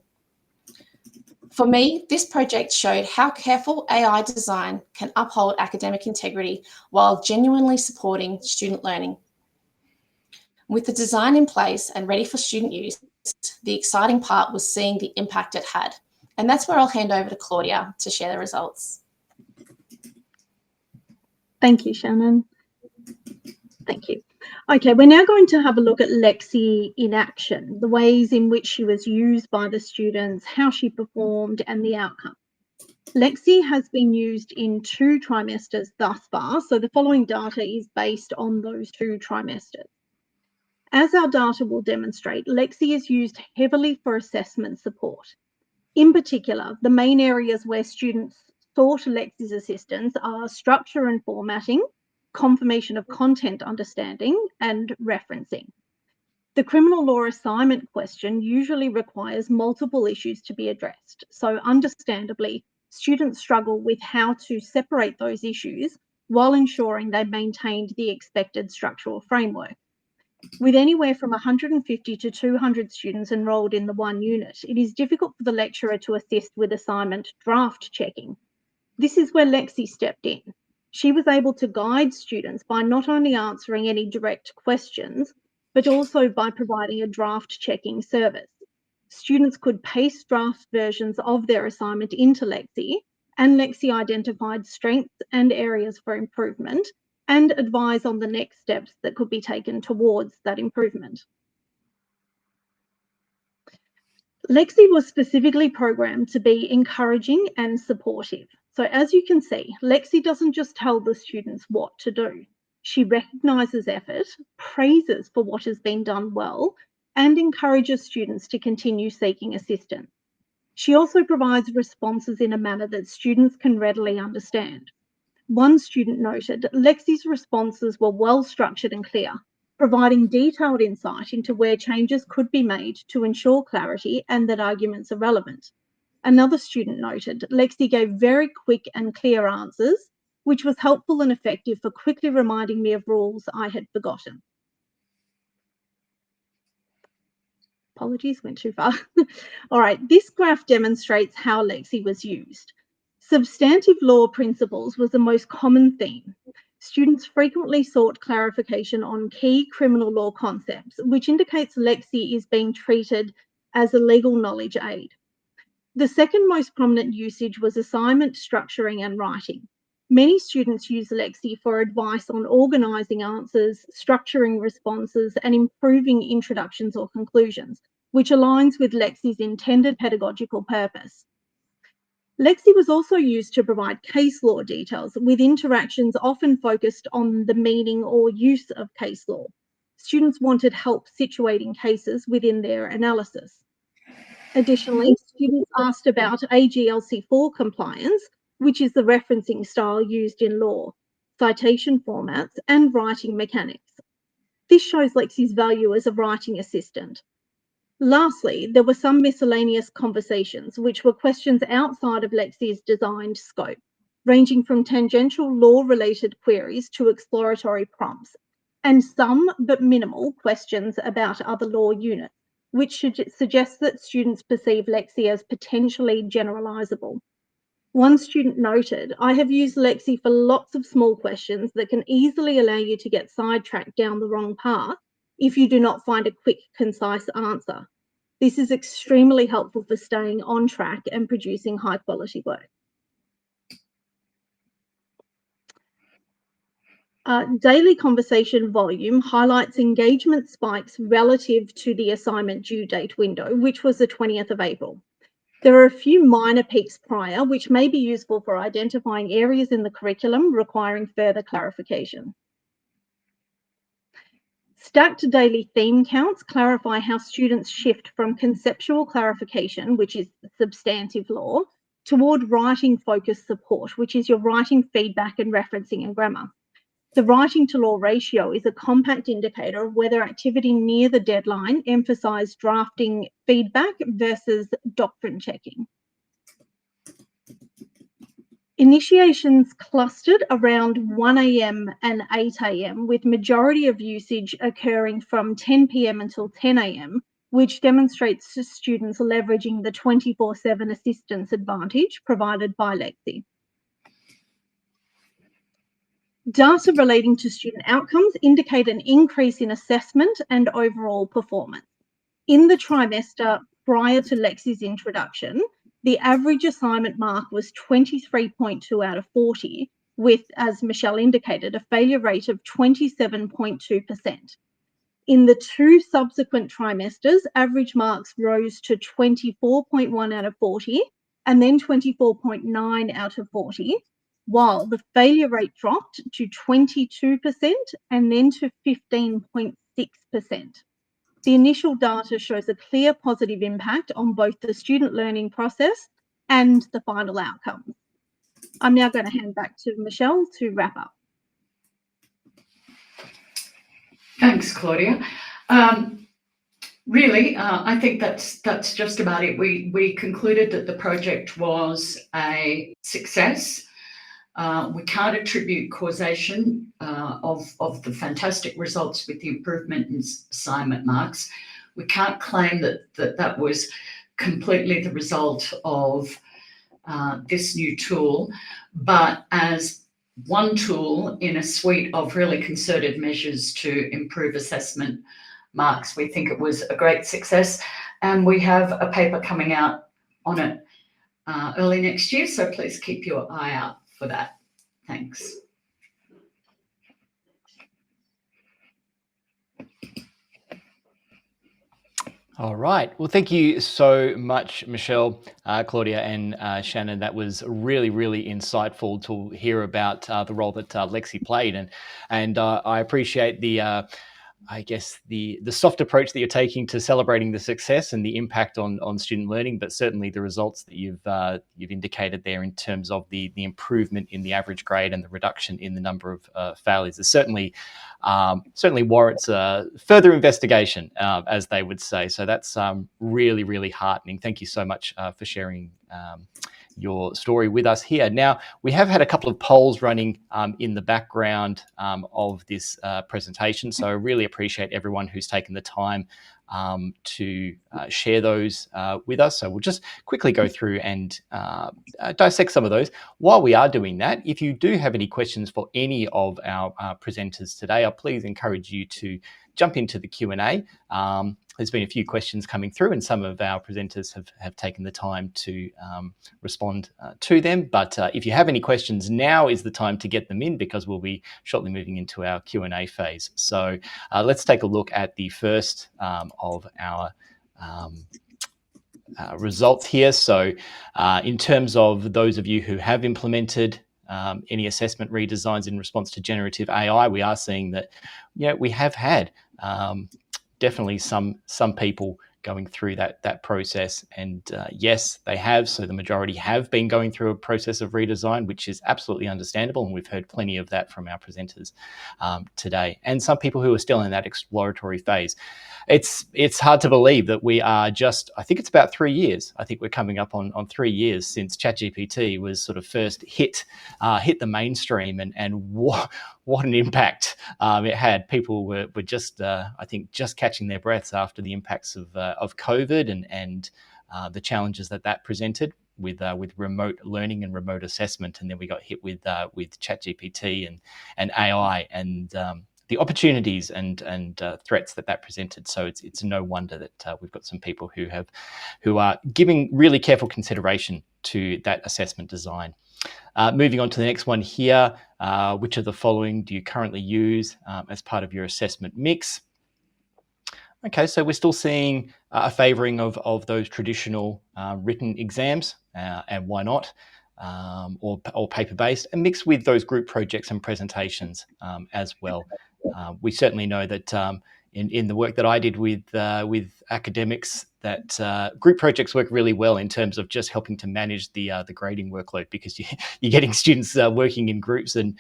Speaker 7: For me, this project showed how careful AI design can uphold academic integrity while genuinely supporting student learning. With the design in place and ready for student use, the exciting part was seeing the impact it had. And that's where I'll hand over to Claudia to share the results.
Speaker 8: Thank you, Shannon. Thank you. Okay, we're now going to have a look at Lexi in action, the ways in which she was used by the students, how she performed, and the outcome. Lexi has been used in 2 trimesters thus far, so the following data is based on those 2 trimesters. As our data will demonstrate, Lexi is used heavily for assessment support. In particular, the main areas where students sought Lexi's assistance are structure and formatting, confirmation of content understanding, and referencing. The criminal law assignment question usually requires multiple issues to be addressed, so understandably, students struggle with how to separate those issues while ensuring they maintained the expected structural framework. With anywhere from 150 to 200 students enrolled in the one unit, it is difficult for the lecturer to assist with assignment draft checking. This is where Lexi stepped in. She was able to guide students by not only answering any direct questions, but also by providing a draft checking service. Students could paste draft versions of their assignment into Lexi, and Lexi identified strengths and areas for improvement and advise on the next steps that could be taken towards that improvement. Lexi was specifically programmed to be encouraging and supportive. So as you can see, Lexi doesn't just tell the students what to do. She recognises effort, praises for what has been done well, and encourages students to continue seeking assistance. She also provides responses in a manner that students can readily understand. One student noted Lexi's responses were well structured and clear, providing detailed insight into where changes could be made to ensure clarity and that arguments are relevant. Another student noted Lexi gave very quick and clear answers, which was helpful and effective for quickly reminding me of rules I had forgotten. Apologies, went too far. All right, this graph demonstrates how Lexi was used. Substantive law principles was the most common theme. Students frequently sought clarification on key criminal law concepts, which indicates Lexi is being treated as a legal knowledge aid. The second most prominent usage was assignment structuring and writing. Many students use Lexi for advice on organising answers, structuring responses, and improving introductions or conclusions, which aligns with Lexi's intended pedagogical purpose. Lexi was also used to provide case law details, with interactions often focused on the meaning or use of case law. Students wanted help situating cases within their analysis. Additionally, students asked about AGLC4 compliance, which is the referencing style used in law, citation formats, and writing mechanics. This shows Lexi's value as a writing assistant. Lastly, there were some miscellaneous conversations, which were questions outside of Lexi's designed scope, ranging from tangential law-related queries to exploratory prompts, and some, but minimal, questions about other law units, which suggests that students perceive Lexi as potentially generalisable. One student noted, I have used Lexi for lots of small questions that can easily allow you to get sidetracked down the wrong path if you do not find a quick, concise answer. This is extremely helpful for staying on track and producing high quality work. Daily conversation volume highlights engagement spikes relative to the assignment due date window, which was the 20th of April. There are a few minor peaks prior, which may be useful for identifying areas in the curriculum requiring further clarification. Stacked daily theme counts clarify how students shift from conceptual clarification, which is substantive law, toward writing-focused support, which is your writing feedback and referencing and grammar. The writing to law ratio is a compact indicator of whether activity near the deadline emphasised drafting feedback versus doctrine checking. Initiations clustered around 1 a.m. and 8 a.m, with majority of usage occurring from 10 p.m. until 10 a.m, which demonstrates to students leveraging the 24/7 assistance advantage provided by Lexi. Data relating to student outcomes indicate an increase in assessment and overall performance. In the trimester prior to Lexi's introduction, the average assignment mark was 23.2 out of 40, with, as Michelle indicated, a failure rate of 27.2%. In the 2 subsequent trimesters, average marks rose to 24.1 out of 40 and then 24.9 out of 40, while the failure rate dropped to 22% and then to 15.6%. The initial data shows a clear positive impact on both the student learning process and the final outcomes. I'm now going to hand back to Michelle to wrap up.
Speaker 6: Thanks, Claudia. Really, I think that's just about it. We concluded that the project was a success. We can't attribute causation of the fantastic results with the improvement in assignment marks. We can't claim that was completely the result of this new tool, but as one tool in a suite of really concerted measures to improve assessment marks, we think it was a great success, and we have a paper coming out on it early next year, so please keep your eye out for that. Thanks.
Speaker 1: All right. Well, thank you so much, Michelle, Claudia, and Shannon. That was really, really insightful to hear about the role that Lexi played, and I appreciate the soft approach that you're taking to celebrating the success and the impact on student learning, but certainly the results that you've indicated there in terms of the improvement in the average grade and the reduction in the number of failures is certainly warrants further investigation, as they would say. So that's really, really heartening. Thank you so much for sharing your story with us here. Now, we have had a couple of polls running in the background of this presentation, so I really appreciate everyone who's taken the time to share those with us. So we'll just quickly go through and dissect some of those. While we are doing that, if you do have any questions for any of our presenters today, I please encourage you to jump into the Q&A. There's been a few questions coming through, and some of our presenters have taken the time to respond to them. But if you have any questions, now is the time to get them in, because we'll be shortly moving into our Q&A phase. So let's take a look at the first of our results here. So in terms of those of you who have implemented any assessment redesigns in response to generative AI, we are seeing that we have had definitely some people going through that process, and yes, they have. So the majority have been going through a process of redesign, which is absolutely understandable, and we've heard plenty of that from our presenters today. And some people who are still in that exploratory phase. It's hard to believe that we are just, I think it's about 3 years. I think we're coming up on 3 years since ChatGPT was sort of first hit the mainstream, and what an impact it had. People were just, I think, just catching their breaths after the impacts of COVID and the challenges that presented with remote learning and remote assessment. And then we got hit with ChatGPT and AI and the opportunities and threats that presented. So it's no wonder that we've got some people who are giving really careful consideration to that assessment design. Moving on to the next one here, which of the following do you currently use as part of your assessment mix? Okay, so we're still seeing a favouring of those traditional written exams, and why not, or paper-based, and mixed with those group projects and presentations as well. We certainly know that in the work that I did with academics that group projects work really well in terms of just helping to manage the grading workload, because you're getting students working in groups and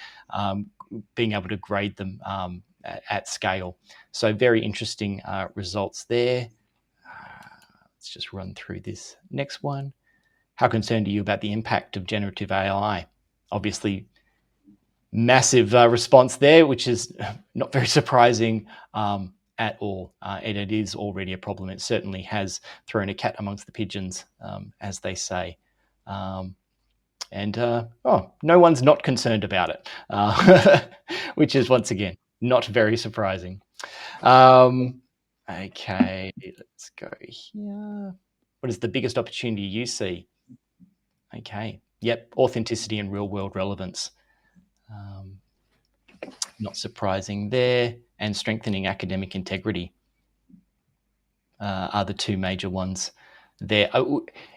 Speaker 1: being able to grade them at scale. So very interesting results there. Let's just run through this next one. How concerned are you about the impact of generative AI? Obviously, massive response there, which is not very surprising at all. And it is already a problem. It certainly has thrown a cat amongst the pigeons, as they say. No one's not concerned about it, which is, once again, not very surprising. Okay, let's go here. What is the biggest opportunity you see? Okay, yep, authenticity and real-world relevance. Not surprising there. And strengthening academic integrity are the two major ones there.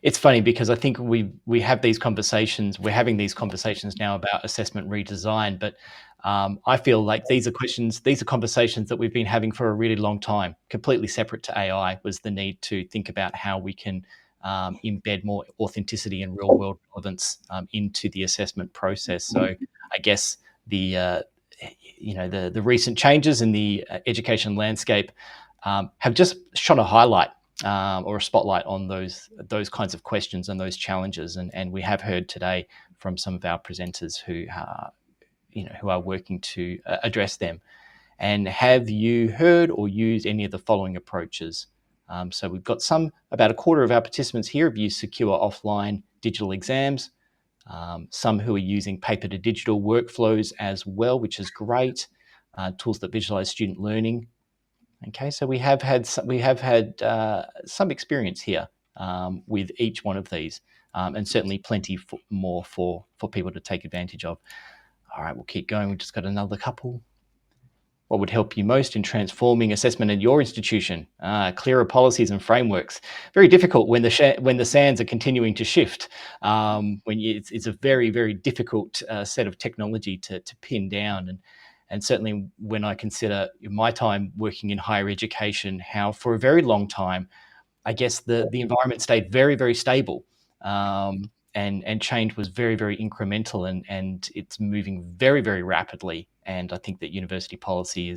Speaker 1: It's funny because I think we have these conversations. We're having these conversations now about assessment redesign, but I feel like these are conversations that we've been having for a really long time. Completely separate to AI was the need to think about how we can embed more authenticity and real-world relevance into the assessment process. So I guess the recent changes in the education landscape have just shone a highlight or a spotlight on those kinds of questions and those challenges. And we have heard today from some of our presenters who are working to address them. And have you heard or used any of the following approaches? So we've got about a quarter of our participants here have used secure offline digital exams. Some who are using paper to digital workflows as well, which is great. Tools that visualize student learning. Okay, so we have had some experience here with each one of these, and certainly plenty more for people to take advantage of. All right, we'll keep going. We've just got another couple. What would help you most in transforming assessment at your institution? Clearer policies and frameworks. Very difficult when the sands are continuing to shift. It's a very, very difficult set of technology to pin down. And certainly when I consider my time working in higher education, how for a very long time, I guess the environment stayed very, very stable. And change was very, very incremental, and it's moving very, very rapidly. And I think that university policy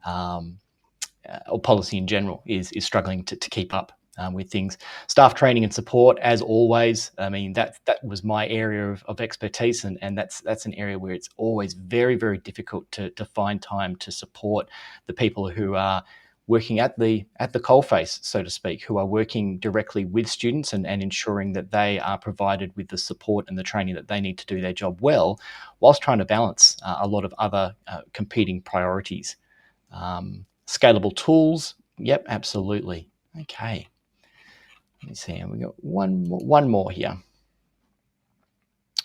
Speaker 1: or policy in general is struggling to keep up with things. Staff training and support, as always. I mean, that was my area of expertise, and that's an area where it's always very, very difficult to find time to support the people who are working at the coalface, so to speak, who are working directly with students and ensuring that they are provided with the support and the training that they need to do their job well, whilst trying to balance a lot of other competing priorities. Scalable tools, yep, absolutely. Okay, let me see, and we got one more here.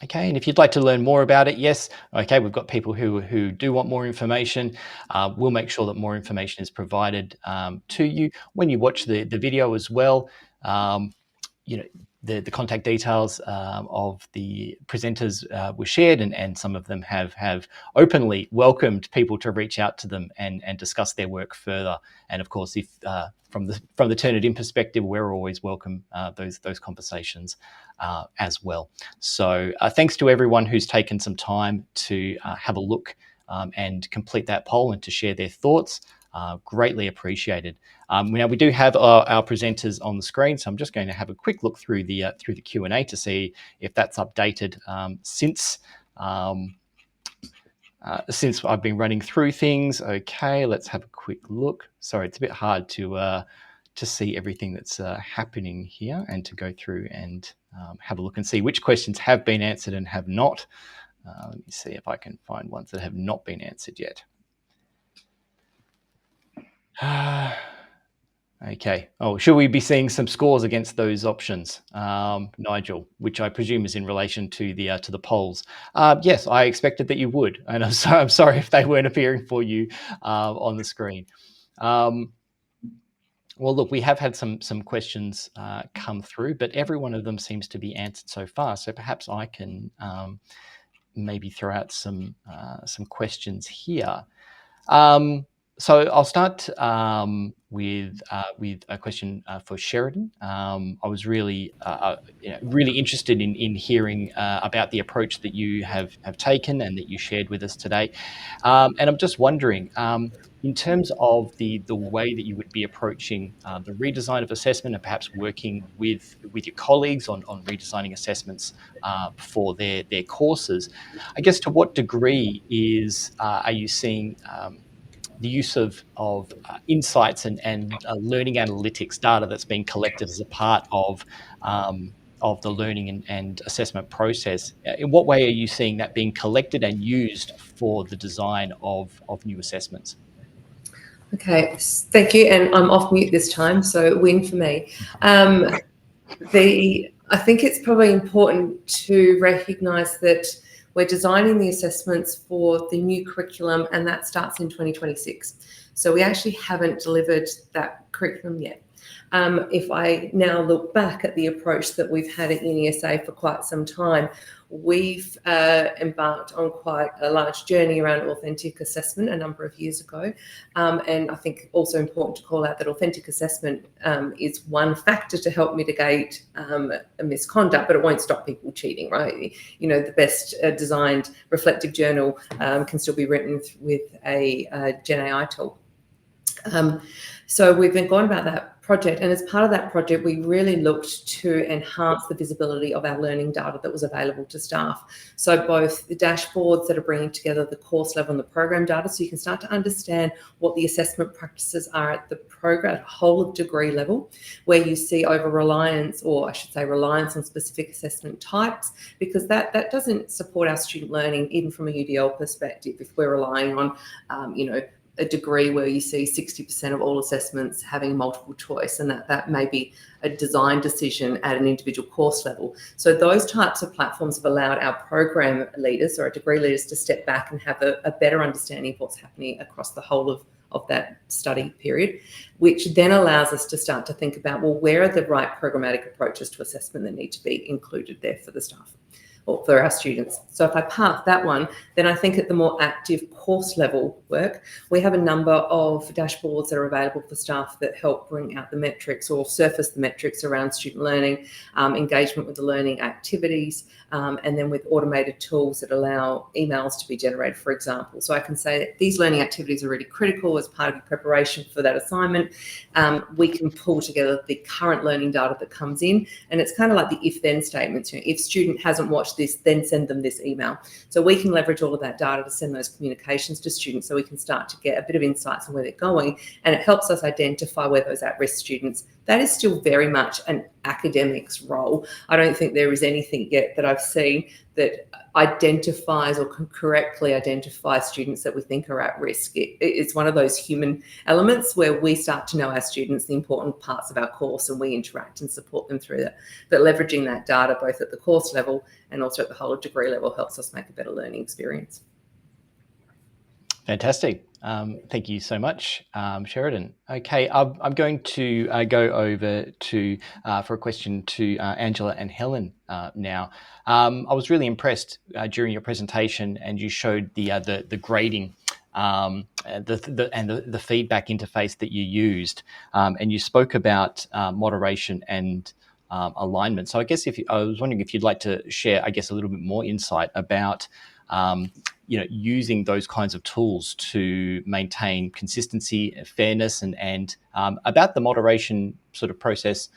Speaker 1: Okay, and if you'd like to learn more about it, yes, okay, we've got people who do want more information. We'll make sure that more information is provided to you when you watch the video as well. The contact details of the presenters were shared, and some of them have openly welcomed people to reach out to them and discuss their work further. And of course, if from the Turnitin perspective, we're always welcome those conversations as well. So thanks to everyone who's taken some time to have a look and complete that poll and to share their thoughts. Greatly appreciated. Now we do have our presenters on the screen, so I'm just going to have a quick look through the Q&A to see if that's updated since I've been running through things. Okay, let's have a quick look. Sorry, it's a bit hard to see everything that's happening here and to go through and have a look and see which questions have been answered and have not. Let me see if I can find ones that have not been answered yet. Okay. Oh, should we be seeing some scores against those options, Nigel? Which I presume is in relation to the polls. Yes, I expected that you would, and I'm sorry if they weren't appearing for you on the screen. Well, look, we have had some questions come through, but every one of them seems to be answered so far. So perhaps I can maybe throw out some questions here. So I'll start with a question for Sheridan. I was really really interested in hearing about the approach that you have taken and that you shared with us today. And I'm just wondering, in terms of the way that you would be approaching the redesign of assessment and perhaps working with your colleagues on redesigning assessments for their courses, I guess to what degree are you seeing the use of insights and learning analytics data that's being collected as a part of the learning and assessment process? In what way are you seeing that being collected and used for the design of new assessments?
Speaker 9: Okay, thank you. And I'm off mute this time, so win for me. I think it's probably important to recognise that we're designing the assessments for the new curriculum, and that starts in 2026. So we actually haven't delivered that curriculum yet. If I now look back at the approach that we've had at UniSA for quite some time, we've embarked on quite a large journey around authentic assessment a number of years ago. And I think also important to call out that authentic assessment is one factor to help mitigate a misconduct, but it won't stop people cheating, right? You know, the best designed reflective journal can still be written with a Gen AI tool. So we've been going about that project, and as part of that project, we really looked to enhance the visibility of our learning data that was available to staff. So both the dashboards that are bringing together the course level and the program data, so you can start to understand what the assessment practices are at the program, whole of degree level, where you see over-reliance, or I should say reliance on specific assessment types, because that doesn't support our student learning, even from a UDL perspective, if we're relying on, a degree where you see 60% of all assessments having multiple choice, and that may be a design decision at an individual course level. So those types of platforms have allowed our program leaders or our degree leaders to step back and have a better understanding of what's happening across the whole of that study period, which then allows us to start to think about, well, where are the right programmatic approaches to assessment that need to be included there for the staff or for our students. So if I park that one, then I think at the more active course level work, we have a number of dashboards that are available for staff that help bring out the metrics or surface the metrics around student learning, engagement with the learning activities, and then with automated tools that allow emails to be generated, for example. So I can say that these learning activities are really critical as part of your preparation for that assignment. We can pull together the current learning data that comes in, and it's kind of like the if-then statements. You know, if student hasn't watched this, then send them this email. So we can leverage all of that data to send those communications to students, so we can start to get a bit of insights on where they're going, and it helps us identify where those at-risk students. That is still very much an academic's role. I don't think there is anything yet that I've seen that identifies or can correctly identify students that we think are at risk. It's one of those human elements where we start to know our students, the important parts of our course, and we interact and support them through that. But leveraging that data both at the course level and also at the whole of degree level helps us make a better learning experience.
Speaker 1: Fantastic. Thank you so much, Sheridan. Okay, I'm going to go over to for a question to Angela and Helen now. I was really impressed during your presentation, and you showed the grading and the feedback interface that you used, and you spoke about moderation and alignment. So I guess I was wondering if you'd like to share, I guess, a little bit more insight about using those kinds of tools to maintain consistency, fairness, and about the moderation sort of process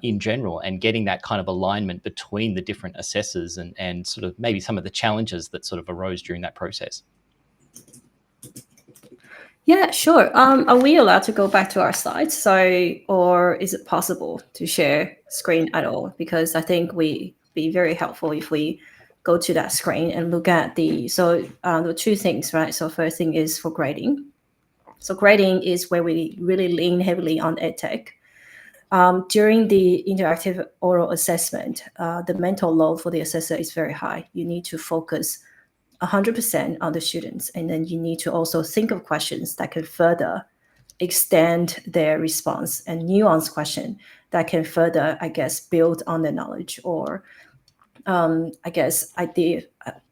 Speaker 1: in general, and getting that kind of alignment between the different assessors and sort of maybe some of the challenges that sort of arose during that process.
Speaker 3: Yeah, sure. Are we allowed to go back to our slides? Or is it possible to share screen at all? Because I think we be very helpful if we go to that screen and look at the two things, right? So first thing is for grading. So grading is where we really lean heavily on EdTech. During the interactive oral assessment, the mental load for the assessor is very high. You need to focus 100% on the students, and then you need to also think of questions that can further extend their response, and nuance question that can further, I guess, build on their knowledge, or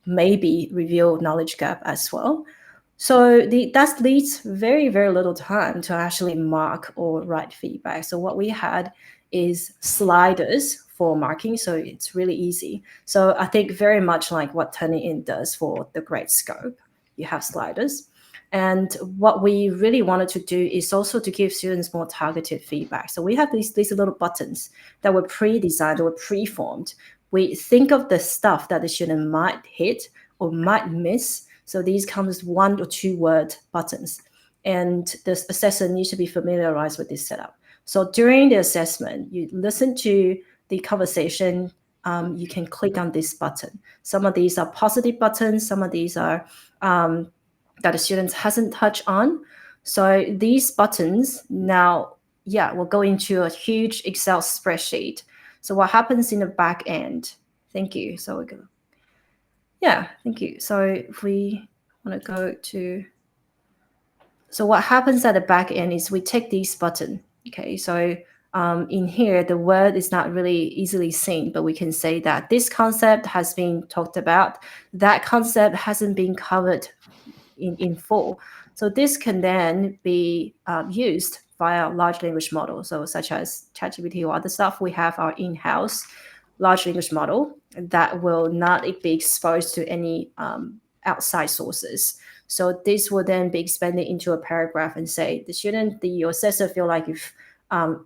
Speaker 3: maybe reveal knowledge gap as well. So that leaves very, very little time to actually mark or write feedback. So what we had is sliders for marking, so it's really easy. So I think very much like what Turnitin does for the grade scope, you have sliders. And what we really wanted to do is also to give students more targeted feedback. So we have these little buttons that were pre-designed or pre-formed. We think of the stuff that the student might hit or might miss. So these come as 1 or 2 word buttons. And the assessor needs to be familiarized with this setup. So during the assessment, you listen to the conversation, you can click on this button. Some of these are positive buttons, some of these are that the students hasn't touched on. So these buttons now, will go into a huge Excel spreadsheet. So what happens in the back end? Thank you. So we go. Yeah, thank you. So if we want to go to, so what happens at the back end is we take this button. Okay, so in here, the word is not really easily seen, but we can say that this concept has been talked about. That concept hasn't been covered in full. So this can then be used via large language model. So such as ChatGPT or other stuff, we have our in-house large language model that will not be exposed to any outside sources. So this will then be expanded into a paragraph and say, the student, your assessor feel like you've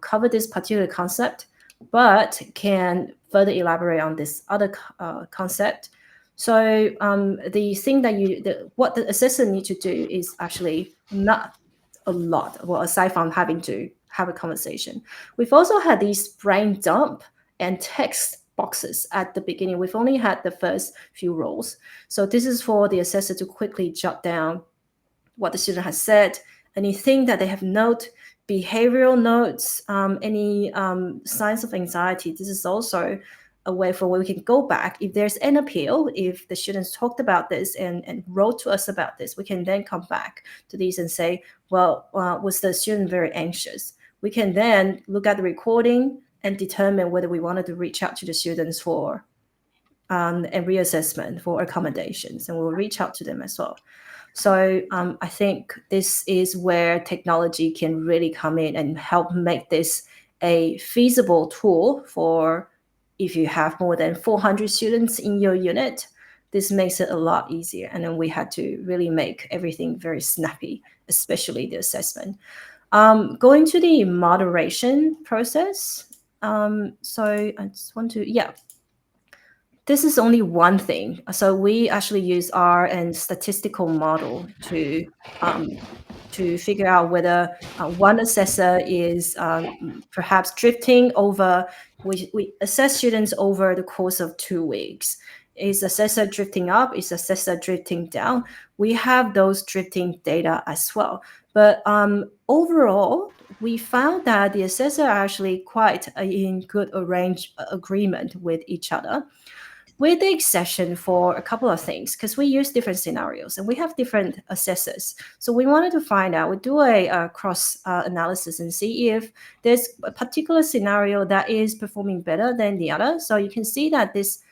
Speaker 3: covered this particular concept, but can further elaborate on this other concept. So the thing that what the assessor need to do is actually not a lot, well, aside from having to have a conversation. We've also had these brain dump and text boxes at the beginning. We've only had the first few rows. So this is for the assessor to quickly jot down what the student has said, anything that they have noted, behavioral notes, any signs of anxiety. This is also a way for where we can go back. If there's an appeal, if the students talked about this and wrote to us about this, we can then come back to these and say, well, was the student very anxious? We can then look at the recording and determine whether we wanted to reach out to the students for a reassessment for accommodations, and we'll reach out to them as well. So I think this is where technology can really come in and help make this a feasible tool for if you have more than 400 students in your unit. This makes it a lot easier. And then we had to really make everything very snappy, especially the assessment. Going to the moderation process. So I just want to, this is only one thing. So we actually use R and statistical model to figure out whether one assessor is perhaps drifting over. We assess students over the course of 2 weeks. Is assessor drifting up? Is assessor drifting down? We have those drifting data as well. But overall, we found that the assessor are actually quite in good agreement with each other, with the exception for a couple of things, because we use different scenarios and we have different assessors. So we wanted to find out, we do a cross analysis and see if there's a particular scenario that is performing better than the other. So you can see that this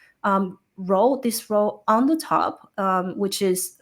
Speaker 3: row on the top, which is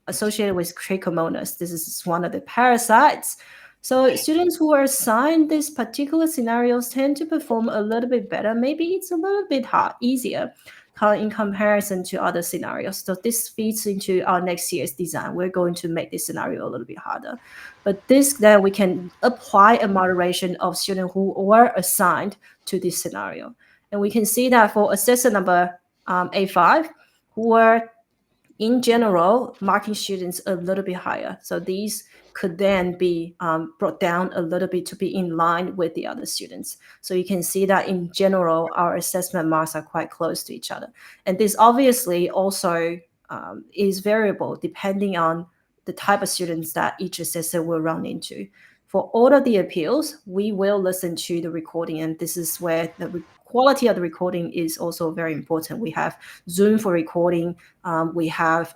Speaker 3: associated with trichomonas. This is one of the parasites. So students who are assigned these particular scenarios tend to perform a little bit better. Maybe it's a little bit easier in comparison to other scenarios. So this feeds into our next year's design. We're going to make this scenario a little bit harder. But then we can apply a moderation of students who were assigned to this scenario. And we can see that for assessor number A5, who were in general marking students a little bit higher. So these could then be brought down a little bit to be in line with the other students. So you can see that in general, our assessment marks are quite close to each other. And this obviously also is variable depending on the type of students that each assessor will run into. For all of the appeals, we will listen to the recording, and this is where the quality of the recording is also very important. We have Zoom for recording. We have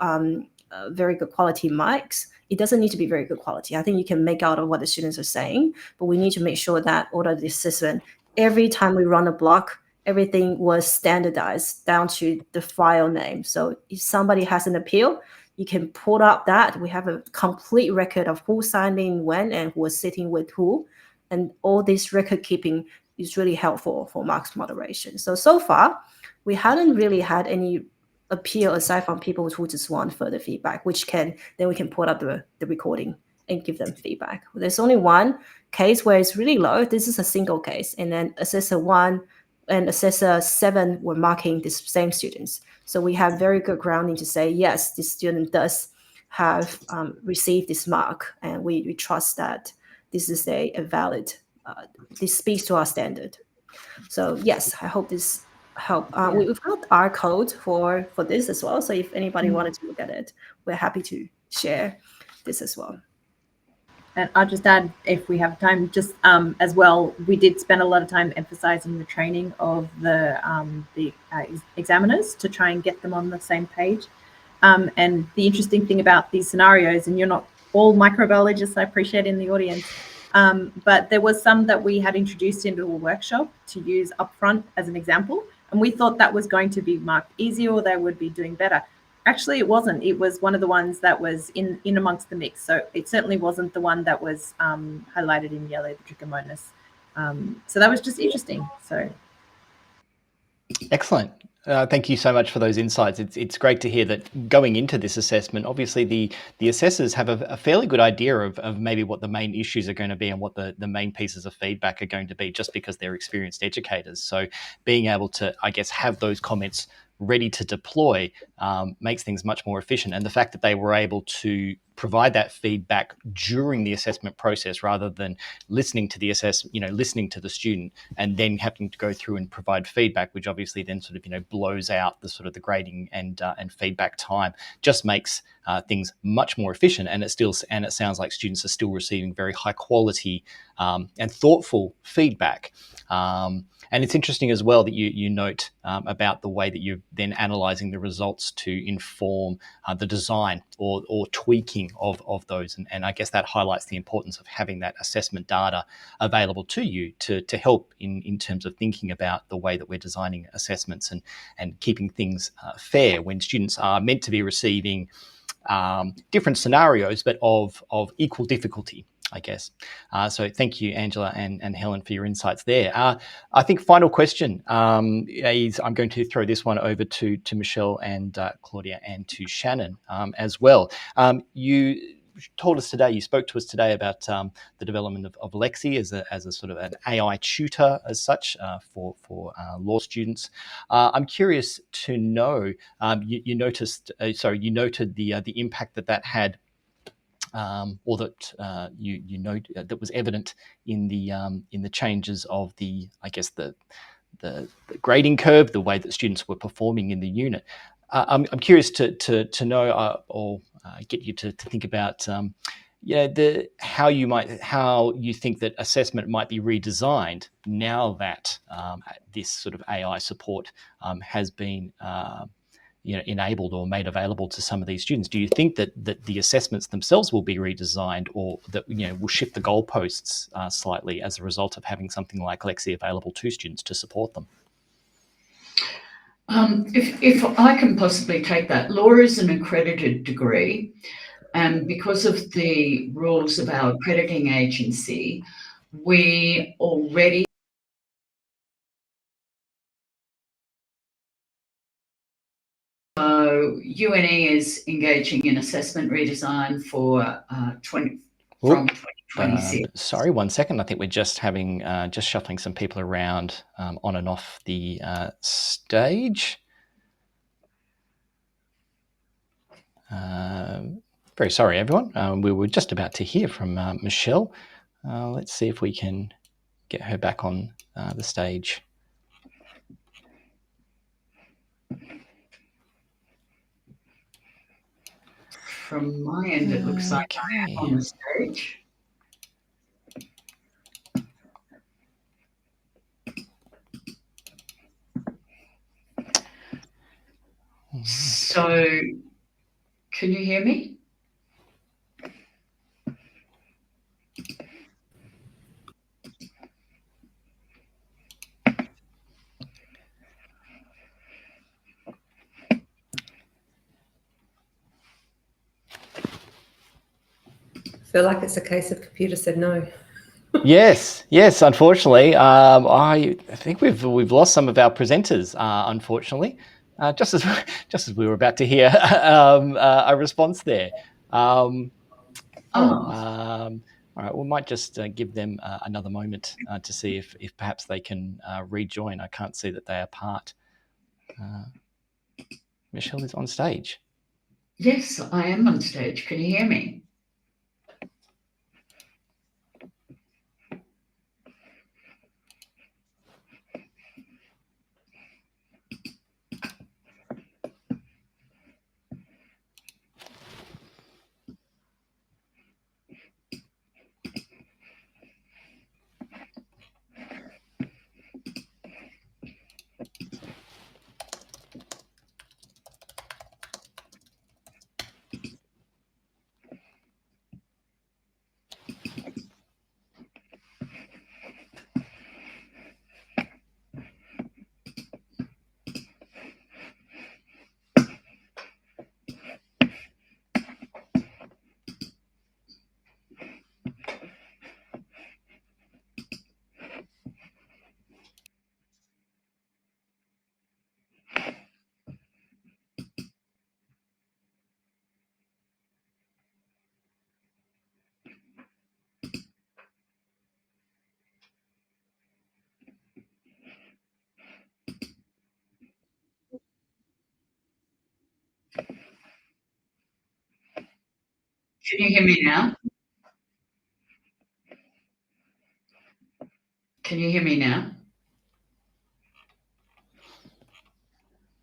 Speaker 3: very good quality mics. It doesn't need to be very good quality. I think you can make out of what the students are saying, but we need to make sure that all of the assessment, every time we run a block, everything was standardized down to the file name. So if somebody has an appeal, you can pull up that. We have a complete record of who signed in when and who was sitting with who. And all this record keeping is really helpful for marks moderation. So far, we haven't really had any appeal aside from people who just want further feedback, then we can put up the recording and give them feedback. There's only one case where it's really low. This is a single case. And then assessor 1 and assessor 7 were marking the same students. So we have very good grounding to say, yes, this student does have received this mark, and we trust that this is a valid, this speaks to our standard. So yes, I hope this helped. We've got our code for this as well. So if anybody wanted to look at it, we're happy to share this as well.
Speaker 4: And I'll just add, if we have time, just as well, we did spend a lot of time emphasizing the training of the examiners to try and get them on the same page. And the interesting thing about these scenarios, and you're not all microbiologists, I appreciate in the audience, but there was some that we had introduced into a workshop to use upfront as an example. And we thought that was going to be marked easier, or they would be doing better. Actually, it wasn't. It was one of the ones that was in amongst the mix. So it certainly wasn't the one that was highlighted in yellow, the trichomonas. So that was just interesting. So
Speaker 1: excellent. Thank you so much for those insights. It's great to hear that going into this assessment, obviously the assessors have a fairly good idea of maybe what the main issues are going to be and what the main pieces of feedback are going to be, just because they're experienced educators. So being able to, I guess, have those comments ready to deploy makes things much more efficient. And the fact that they were able to provide that feedback during the assessment process, rather than listening to the listening to the student and then having to go through and provide feedback, which obviously then sort of blows out the sort of the grading and feedback time, just makes things much more efficient. And it sounds like students are still receiving very high quality and thoughtful feedback. And it's interesting as well that you note about the way that you're then analysing the results to inform the design or tweaking of those. And I guess that highlights the importance of having that assessment data available to you to help in terms of thinking about the way that we're designing assessments and keeping things fair when students are meant to be receiving different scenarios, but of equal difficulty, I guess. So thank you, Angela and Helen, for your insights there. I think final question is, I'm going to throw this one over to Michelle and Claudia and to Shannon as well. You spoke to us today about the development of Lexi as a sort of an AI tutor as such for law students. I'm curious to know, you noted the impact that had, or that you know that was evident in the changes of the grading curve, the way that students were performing in the unit. I'm curious to know or get you to think about how you think that assessment might be redesigned now that this sort of AI support has been enabled or made available to some of these students. Do you think that the assessments themselves will be redesigned, or that will shift the goalposts slightly as a result of having something like Lexi available to students to support them?
Speaker 6: If I can possibly take that, law is an accredited degree, and because of the rules of our accrediting agency, we already UNE is engaging in assessment redesign for from 2026.
Speaker 1: Sorry, 1 second. I think we're just having just shuffling some people around on and off the stage. Very sorry, everyone. We were just about to hear from Michelle. Let's see if we can get her back on the stage.
Speaker 6: From my end, it looks like I am on the stage. So, can you hear me?
Speaker 9: feel like it's a case of computer said no.
Speaker 1: Yes, unfortunately. I think we've lost some of our presenters, unfortunately, just as we were about to hear a response there. All right, we might just give them another moment to see if perhaps they can rejoin. I can't see that they are part. Michelle is on stage.
Speaker 6: Yes, I am on stage. Can you hear me? Can you hear me now? Can you hear me now?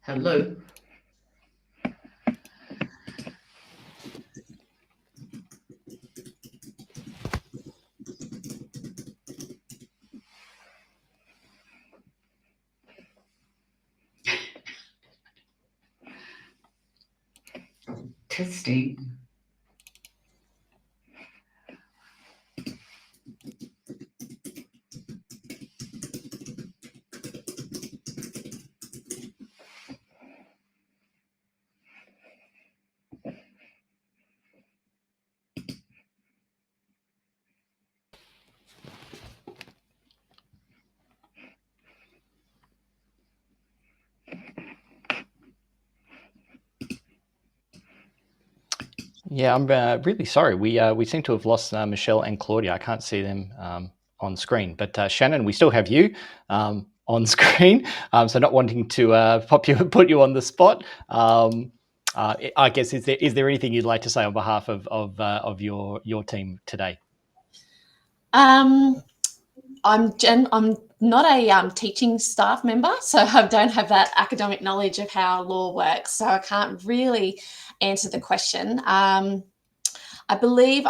Speaker 6: Hello? Testing.
Speaker 1: Yeah, I'm really sorry. We seem to have lost Michelle and Claudia. I can't see them on screen, but Shannon, we still have you on screen. So not wanting to put you on the spot. I guess is there anything you'd like to say on behalf of your team today?
Speaker 7: I'm not a teaching staff member, so I don't have that academic knowledge of how law works. So I can't really answer the question. I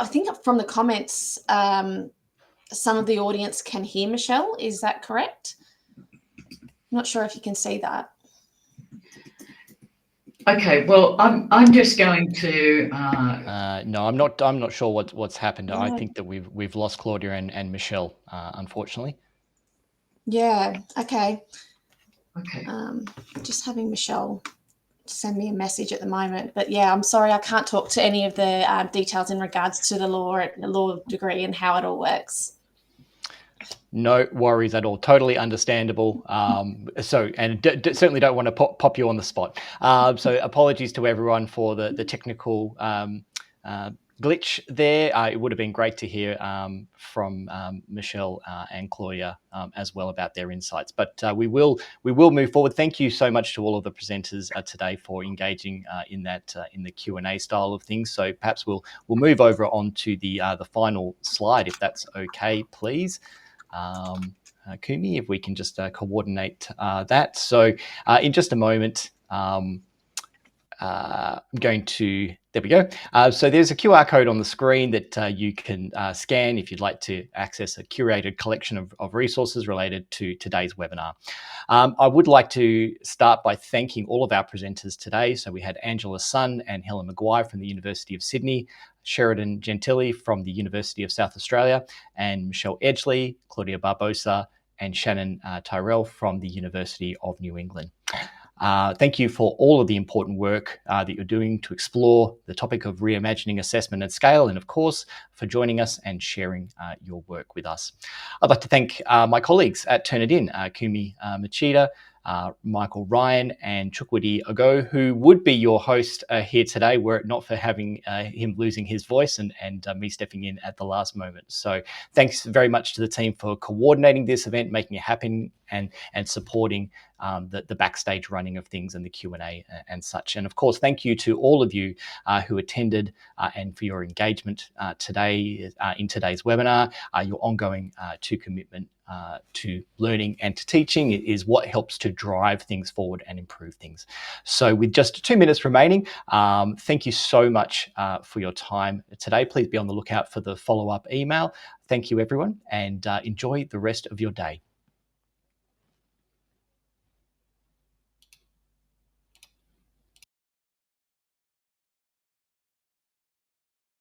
Speaker 7: think from the comments, some of the audience can hear Michelle. Is that correct? I'm not sure if you can see that.
Speaker 6: Okay, well, I'm just going to.
Speaker 1: No, I'm not sure what's happened. I think that we've lost Claudia and Michelle, unfortunately.
Speaker 7: Yeah. Okay.
Speaker 6: Okay.
Speaker 7: Just having Michelle send me a message at the moment, but yeah, I'm sorry, I can't talk to any of the details in regards to the law degree and how it all works.
Speaker 1: No worries at all. Totally understandable. Certainly don't want to pop you on the spot. So apologies to everyone for the technical glitch there. It would have been great to hear from Michelle and Claudia as well about their insights. But we will move forward. Thank you so much to all of the presenters today for engaging in the Q&A style of things. So perhaps we'll move over onto the final slide, if that's okay, please. Kumi, if we can just coordinate that. So in just a moment, I'm going to, there we go. So there's a QR code on the screen that you can scan if you'd like to access a curated collection of resources related to today's webinar. I would like to start by thanking all of our presenters today. So we had Angela Sun and Helen Maguire from the University of Sydney, Sheridan Gentili from the University of South Australia, and Michelle Edgley, Claudia Barbosa, and Shannon Tyrell from the University of New England. Thank you for all of the important work that you're doing to explore the topic of reimagining assessment at scale, and of course, for joining us and sharing your work with us. I'd like to thank my colleagues at Turnitin, Kumi Machida, Michael Ryan and Chukwudi Ogo, who would be your host here today were it not for having him losing his voice and me stepping in at the last moment. So thanks very much to the team for coordinating this event, making it happen and supporting the backstage running of things and the Q&A and such. And of course, thank you to all of you who attended and for your engagement today in today's webinar. Your ongoing commitment to learning and to teaching is what helps to drive things forward and improve things. So with just 2 minutes remaining, thank you so much for your time today. Please be on the lookout for the follow-up email. Thank you, everyone, and enjoy the rest of your day.